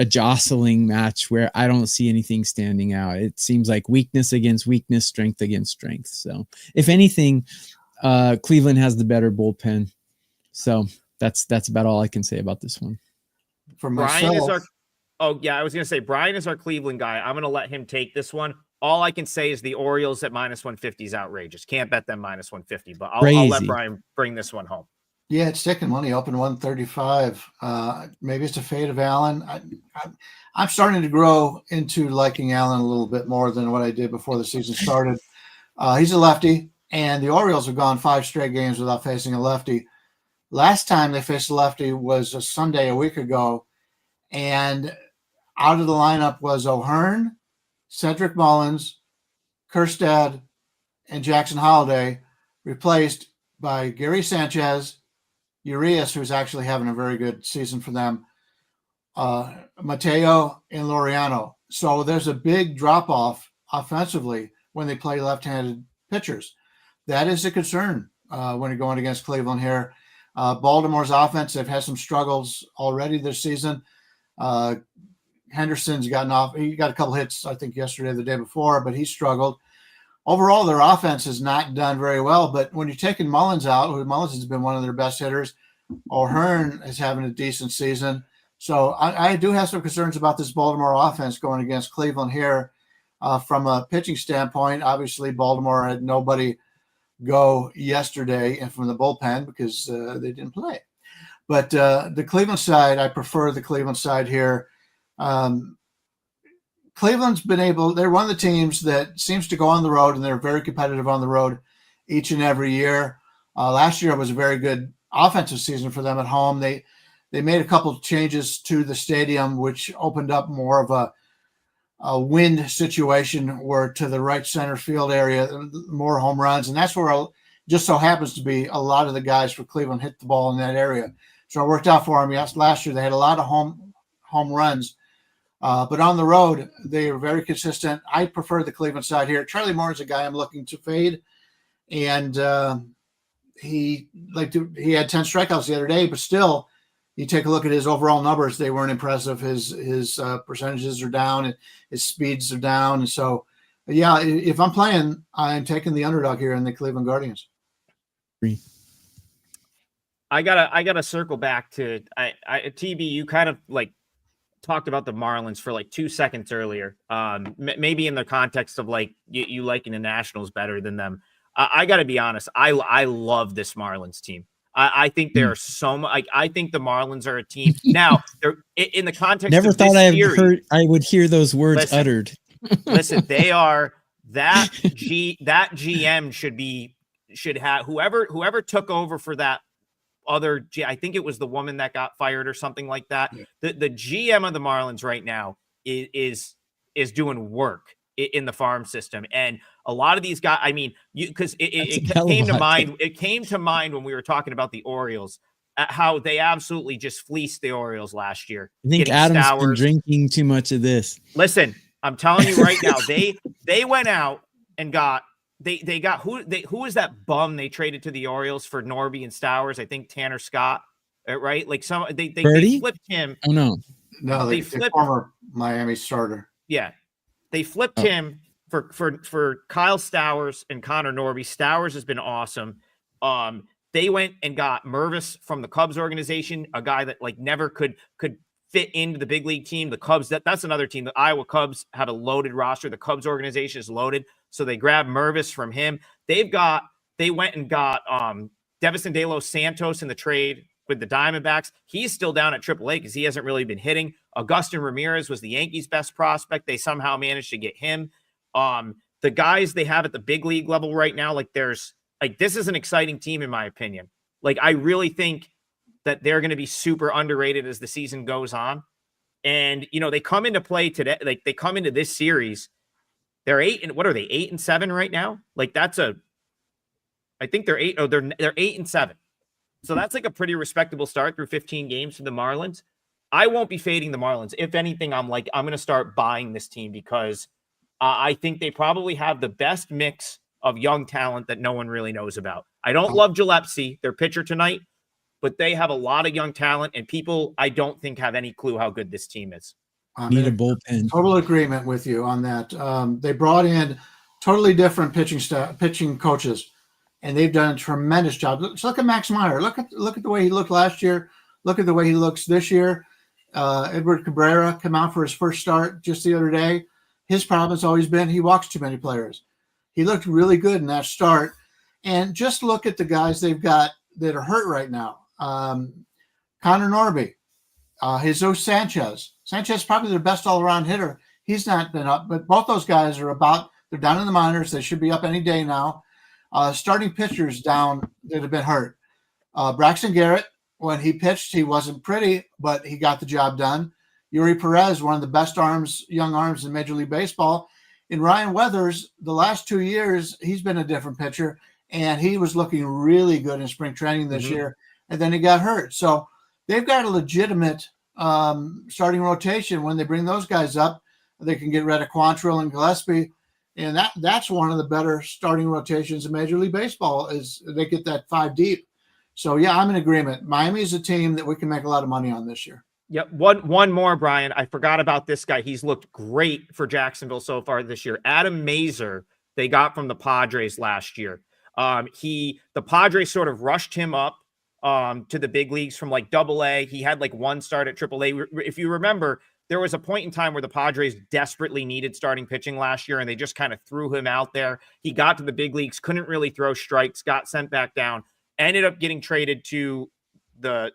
jostling match where I don't see anything standing out. It seems like weakness against weakness, strength against strength. So if anything, Cleveland has the better bullpen. So that's about all I can say about this one. For myself, I was going to say, Brian is our Cleveland guy. I'm going to let him take this one. All I can say is the Orioles at -150 is outrageous. Can't bet them -150, but I'll let Brian bring this one home. Yeah, it's taking money, open 135. Maybe it's a fade of Allen. I'm starting to grow into liking Allen a little bit more than what I did before the season started. He's a lefty, and the Orioles have gone 5 straight games without facing a lefty. Last time they faced a lefty was a Sunday a week ago, and out of the lineup was O'Hearn, Cedric Mullins, Kjerstad, and Jackson Holliday, replaced by Gary Sanchez, Urias, who's actually having a very good season for them, Mateo, and Laureano. So there's a big drop-off offensively when they play left-handed pitchers. That is a concern when you're going against Cleveland here. Baltimore's offense, they've had some struggles already this season. Henderson's gotten off. He got a couple hits, I think, yesterday or the day before, but he struggled. Overall, their offense has not done very well. But when you're taking Mullins out, Mullins has been one of their best hitters, O'Hearn is having a decent season. So I do have some concerns about this Baltimore offense going against Cleveland here. From a pitching standpoint, obviously Baltimore had nobody go yesterday, and from the bullpen because they didn't play. But the Cleveland side, I prefer the Cleveland side here. Cleveland's they're one of the teams that seems to go on the road, and they're very competitive on the road each and every year. Last year was a very good offensive season for them at home. they made a couple of changes to the stadium, which opened up more of a wind situation where to the right center field area, more home runs. And that's where just so happens to be a lot of the guys for Cleveland hit the ball in that area. So it worked out for them. Yes, last year they had a lot of home runs. But on the road, they are very consistent. I prefer the Cleveland side here. Charlie Moore is a guy I'm looking to fade. And he had 10 strikeouts the other day, but still, you take a look at his overall numbers, they weren't impressive. His percentages are down, and his speeds are down. And so, yeah, if I'm playing, I'm taking the underdog here in the Cleveland Guardians. I gotta circle back to TB. You kind of like talked about the Marlins for like 2 seconds earlier. Maybe in the context of like you liking the Nationals better than them. I got to be honest. I love this Marlins team. I think there are so much. I think the Marlins are a team now. They're in the context. Never of thought this I would hear those words uttered. Listen, they are that GM should have whoever took over for that other. I think it was the woman that got fired or something like that. Yeah. The GM of the Marlins right now is doing work in the farm system. And a lot of these guys, I mean, because it came to mind. It came to mind when we were talking about the Orioles, how they absolutely just fleeced the Orioles last year. I think Adam's been drinking too much of this. Listen, I'm telling you right now, they went out and got they got who was that bum they traded to the Orioles for Norby and Stowers? I think Tanner Scott, right? Like they flipped him. Oh no, they flipped former Miami starter. Yeah. They flipped him for Kyle Stowers and Connor Norby. Stowers has been awesome. They went and got Mervis from the Cubs organization, a guy that like never could fit into the big league team. The Cubs, that's another team. The Iowa Cubs have a loaded roster. The Cubs organization is loaded. So they grabbed Mervis from him. They went and got Devison De Los Santos in the trade with the Diamondbacks. He's still down at AAA because he hasn't really been hitting. Augustin Ramirez was the Yankees' best prospect. They somehow managed to get him. The guys they have at the big league level right now, this is an exciting team in my opinion. Like, I really think that they're going to be super underrated as the season goes on. And, they come into play today. Like, they come into this series. They're 8-7 right now? Like, I think they're 8. Oh, they're 8-7. So that's like a pretty respectable start through 15 games for the Marlins. I won't be fading the Marlins. If anything, I'm going to start buying this team because I think they probably have the best mix of young talent that no one really knows about. I don't love Gillespie, their pitcher tonight, but they have a lot of young talent and people I don't think have any clue how good this team is. Need a bullpen. Total agreement with you on that. They brought in totally different pitching coaches, and they've done a tremendous job. Just look at Max Meyer. Look at the way he looked last year. Look at the way he looks this year. Edward Cabrera came out for his first start just the other day. His problem has always been he walks too many players. He looked really good in that start. And just look at the guys they've got that are hurt right now. Connor Norby, Jesus Sanchez. Sanchez is probably their best all-around hitter. He's not been up, but both those guys they're down in the minors. They should be up any day now. Starting pitchers down that have been hurt. Braxton Garrett, when he pitched, he wasn't pretty, but he got the job done. Yuri Perez, one of the best young arms in Major League Baseball. And Ryan Weathers, the last 2 years, he's been a different pitcher, and he was looking really good in spring training this year, and then he got hurt. So they've got a legitimate starting rotation. When they bring those guys up, they can get rid of Quantrill and Gillespie, and that's one of the better starting rotations in Major League Baseball is they get that 5 deep. So, yeah, I'm in agreement. Miami is a team that we can make a lot of money on this year. Yep. One more, Brian. I forgot about this guy. He's looked great for Jacksonville so far this year. Adam Mazur, they got from the Padres last year. The Padres sort of rushed him up to the big leagues from like AA. He had like one start at AAA. If you remember, there was a point in time where the Padres desperately needed starting pitching last year, and they just kind of threw him out there. He got to the big leagues, couldn't really throw strikes, got sent back down. Ended up getting traded to the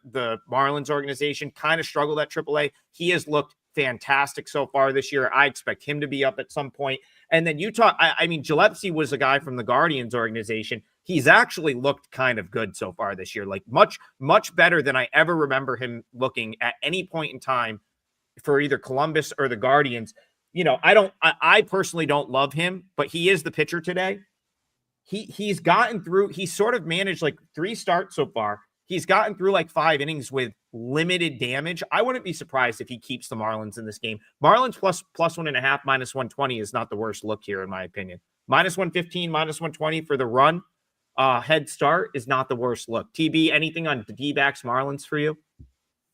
Marlins organization, kind of struggled at AAA. He has looked fantastic so far this year. I expect him to be up at some point. And then Gillespie was a guy from the Guardians organization. he's actually looked kind of good so far this year, like much better than I ever remember him looking at any point in time for either Columbus or the Guardians. I personally don't love him, but he is the pitcher today. He's gotten through, he's sort of managed like 3 starts so far. He's gotten through like 5 innings with limited damage. I wouldn't be surprised if he keeps the Marlins in this game. Marlins plus 1.5, -120 is not the worst look here, in my opinion. -115, -120 for the run head start is not the worst look. TB, anything on the D-backs Marlins for you?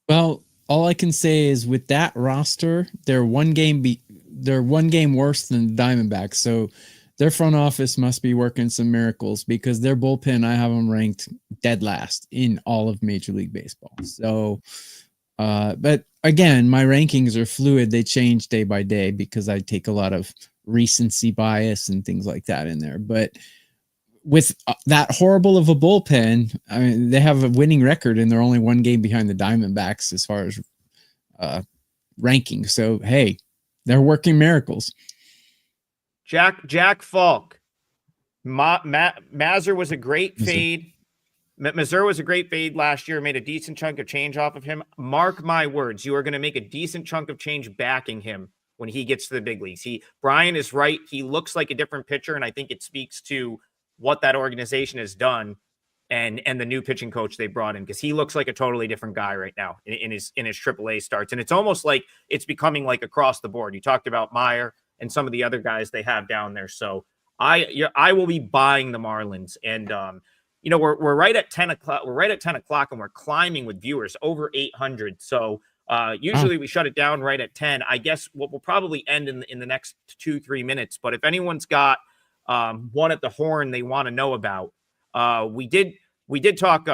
Well, all I can say is with that roster, they're one game worse than the Diamondbacks. So their front office must be working some miracles, because their bullpen, I have them ranked dead last in all of Major League Baseball. So, but again, my rankings are fluid. They change day by day because I take a lot of recency bias and things like that in there. But with that horrible of a bullpen, I mean, they have a winning record and they're only 1 game behind the Diamondbacks as far as ranking. So, hey, they're working miracles. Jack Falk. Mazur was a great fade. Mazur was a great fade last year, made a decent chunk of change off of him. Mark my words, you are going to make a decent chunk of change backing him when he gets to the big leagues. Brian is right. He looks like a different pitcher, and I think it speaks to what that organization has done and the new pitching coach they brought in, because he looks like a totally different guy right now in his AAA starts. And it's almost like it's becoming like across the board. You talked about Meyer and some of the other guys they have down there. So I will be buying the Marlins. And we're right at 10 o'clock. We're right at 10 o'clock and we're climbing with viewers over 800. So usually we shut it down right at 10. I guess we'll probably end in the next 2-3 minutes. But if anyone's got one at the horn they want to know about, we did talk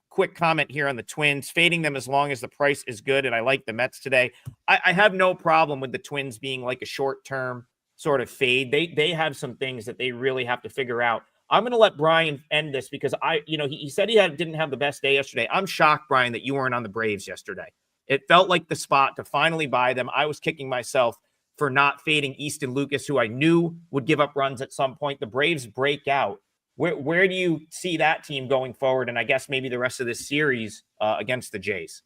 quick comment here on the Twins, fading them as long as the price is good. And I like the Mets today. I have no problem with the Twins being like a short-term sort of fade. They have some things that they really have to figure out. I'm going to let Brian end this because he said he didn't have the best day yesterday. I'm shocked, Brian, that you weren't on the Braves yesterday. It felt like the spot to finally buy them. I was kicking myself for not fading Easton Lucas, who I knew would give up runs at some point. The Braves break out. Where do you see that team going forward? And I guess maybe the rest of this series against the Jays.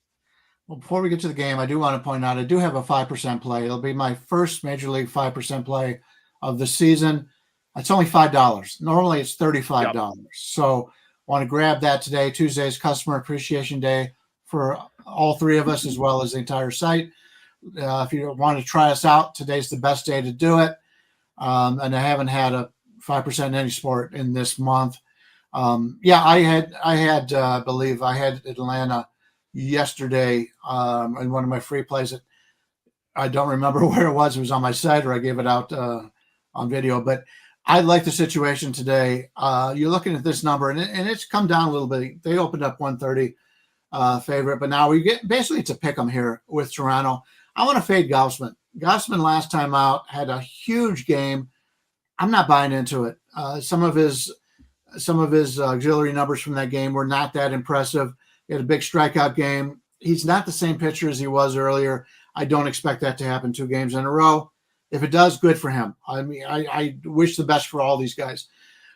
Well, before we get to the game, I do want to point out I do have a 5% play. It'll be my first Major League 5% play of the season. It's only $5. Normally it's $35. Yep. So I want to grab that today. Tuesday's Customer Appreciation Day for all 3 of us, as well as the entire site. If you want to try us out, today's the best day to do it. And I haven't had a 5% in any sport in this month. I believe I had Atlanta yesterday in one of my free plays. I don't remember where it was. It was on my site or I gave it out on video, but I like the situation today. You're looking at this number and it's come down a little bit. They opened up 130 favorite, but now we get basically it's a pick 'em here with Toronto. I want to fade Gausman. Gausman last time out had a huge game. I'm not buying into it. Some of his auxiliary numbers from that game were not that impressive. He had a big strikeout game. He's not the same pitcher as he was earlier. I don't expect that to happen 2 games in a row. If it does, good for him. I mean, I wish the best for all these guys.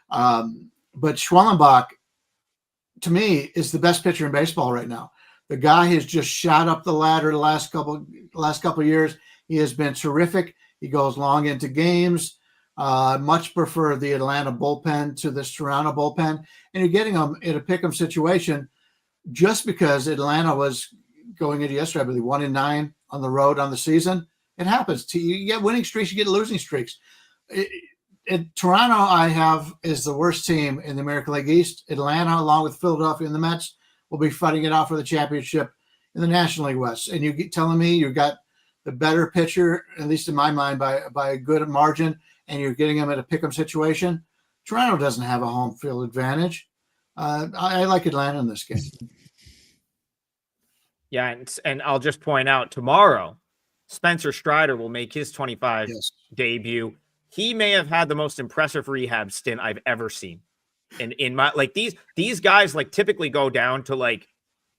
But Schwellenbach, to me, is the best pitcher in baseball right now. The guy has just shot up the ladder the last couple of years. He has been terrific. He goes long into games. Much prefer the Atlanta bullpen to this Toronto bullpen. And you're getting them in a pick 'em situation just because Atlanta was going into yesterday, I believe 1-9 on the road on the season. It happens. You get winning streaks, you get losing streaks. Toronto, I have, is the worst team in the American League East. Atlanta, along with Philadelphia and the Mets, will be fighting it out for the championship in the National League West. And you telling me you got the better pitcher, at least in my mind, by a good margin, and you're getting them at a pick-em situation. Toronto doesn't have a home field advantage. I like Atlanta in this game. Yeah, and I'll just point out tomorrow, Spencer Strider will make his 25 debut. He may have had the most impressive rehab stint I've ever seen. In my these guys typically go down to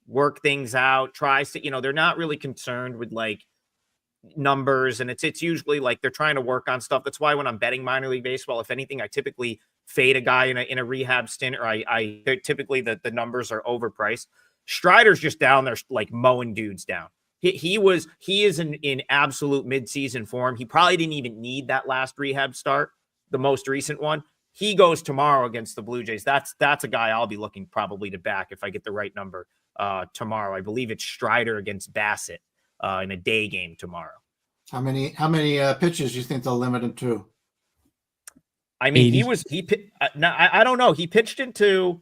work things out, tries to, they're not really concerned with numbers, and it's usually like they're trying to work on stuff. That's why when I'm betting minor league baseball, if anything, I typically fade a guy in a rehab stint, or I typically the numbers are overpriced. Strider's just down there like mowing dudes down. He is in absolute midseason form. He probably didn't even need that last rehab start, the most recent one. He goes tomorrow against the Blue Jays. That's a guy I'll be looking probably to back if I get the right number tomorrow. I believe it's Strider against Bassett in a day game tomorrow. How many pitches do you think they'll limit him to? I mean, I don't know. He pitched into,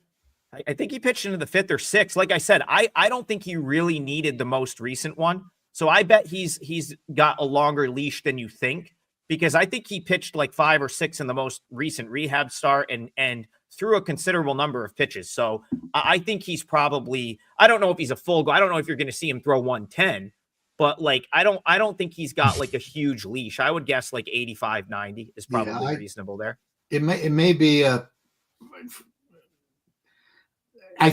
I think he pitched into the 5th or 6th. Like I said, I don't think he really needed the most recent one. So I bet he's got a longer leash than you think, because I think he pitched like 5 or 6 in the most recent rehab start and threw a considerable number of pitches. So I think he's probably, I don't know if he's a full go. I don't know if you're going to see him throw 110, but like, I don't think he's got like a huge leash. I would guess like 85, 90 is probably reasonable there. It may be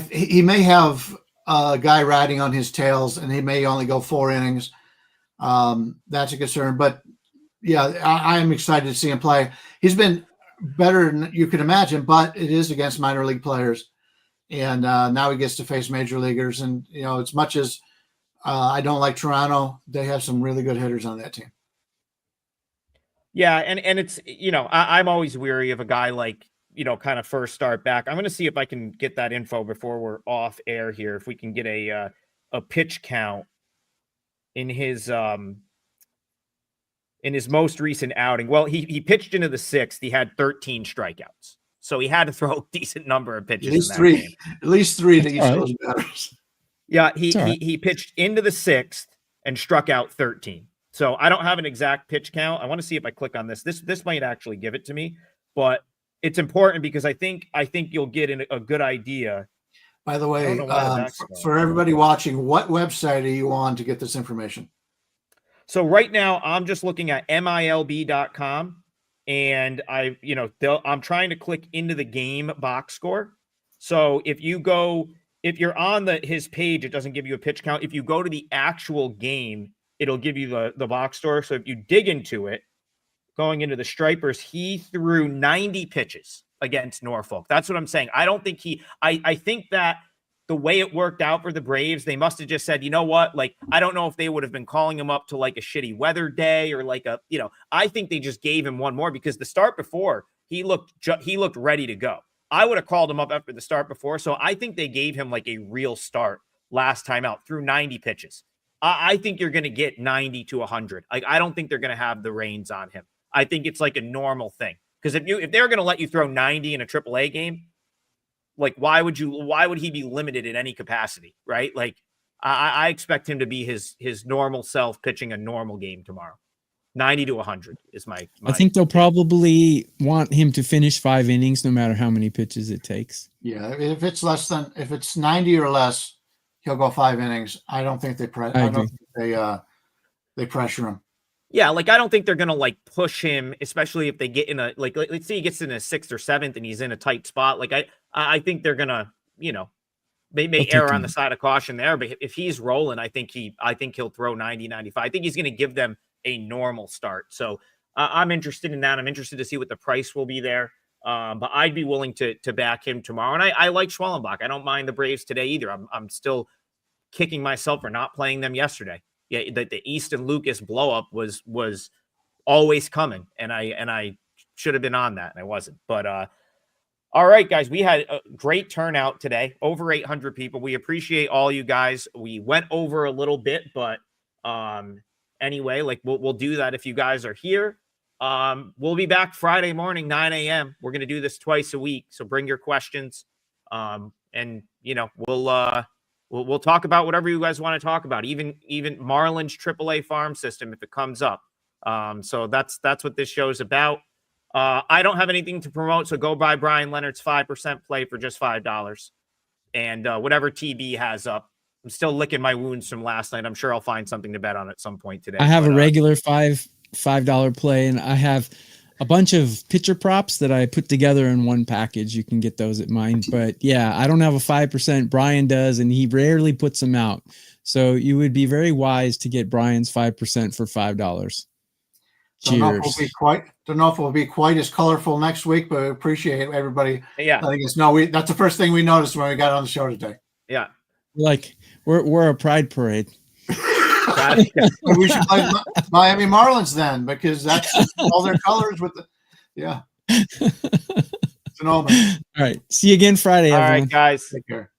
he may have a guy riding on his tails, and he may only go 4 innings. That's a concern, but yeah, I am excited to see him play. He's been better than you could imagine, but it is against minor league players, and now he gets to face major leaguers. And as much as I don't like Toronto, they have some really good hitters on that team. Yeah, and it's I'm always weary of a guy like kind of first start back. I'm going to see if I can get that info before we're off air here. If we can get a pitch count in his most recent outing. Well, he pitched into the 6th. He had 13 strikeouts, so he had to throw a decent number of pitches. At least three to each of those batters. Yeah, he pitched into the 6th and struck out 13. So I don't have an exact pitch count. I want to see if I click on this. This might actually give it to me, but it's important because I think you'll get a good idea. By the way, for everybody watching, what website are you on to get this information? So right now I'm just looking at MILB.com, and I'm trying to click into the game box score. So if you're on his page, it doesn't give you a pitch count. If you go to the actual game, it'll give you the box score. So if you dig into it, going into the Stripers, he threw 90 pitches against Norfolk. That's what I'm saying. I don't think I think that the way it worked out for the Braves, they must have just said, you know what? Like, I don't know if they would have been calling him up to like a shitty weather day or like I think they just gave him one more, because the start before he looked ready to go. I would have called him up after the start before. So I think they gave him like a real start last time out through 90 pitches. I think you're going to get 90 to 100. Like, I don't think they're going to have the reins on him. I think it's like a normal thing. Because if they're going to let you throw 90 in a AAA game, like why would he be limited in any capacity, right? Like I expect him to be his normal self pitching a normal game tomorrow. 90 to 100 is my I think they'll probably want him to finish 5 innings no matter how many pitches it takes. Yeah, if it's 90 or less, he'll go 5 innings. I don't think they pressure him. Yeah, like I don't think they're gonna like push him, especially if they get in let's say he gets in a 6th or 7th and he's in a tight spot. Like I think they're gonna, they may err on the side of caution there, but if he's rolling, I think he'll throw 90, 95. I think he's gonna give them a normal start. So I'm interested in that. I'm interested to see what the price will be there. But I'd be willing to back him tomorrow. And I like Schwellenbach. I don't mind the Braves today either. I'm still kicking myself for not playing them yesterday. Yeah, the Easton Lucas blow up was always coming, and I should have been on that, and I wasn't. But all right, guys, we had a great turnout today, over 800 people. We appreciate all you guys. We went over a little bit, but anyway, like we'll do that if you guys are here. We'll be back Friday morning, 9 a.m. We're gonna do this twice a week, so bring your questions, and we'll talk about whatever you guys want to talk about, even Marlins AAA farm system if it comes up. So that's what this show is about. I don't have anything to promote, so go buy Brian Leonard's 5% play for just $5. And whatever TB has up, I'm still licking my wounds from last night. I'm sure I'll find something to bet on at some point today. I have a regular $5 play, and I have a bunch of pitcher props that I put together in one package. You can get those at mine. But yeah, I don't have a 5%. Brian does, and he rarely puts them out. So you would be very wise to get Brian's 5% for $5. Don't know if Cheers. it'll be quite as colorful next week, but I appreciate everybody. Yeah. I think that's the first thing we noticed when we got on the show today. Yeah. Like we're a pride parade. We should play Miami Marlins then, because that's all their colors with the It's an omen. All right. See you again Friday, All everyone. right, guys. Take care.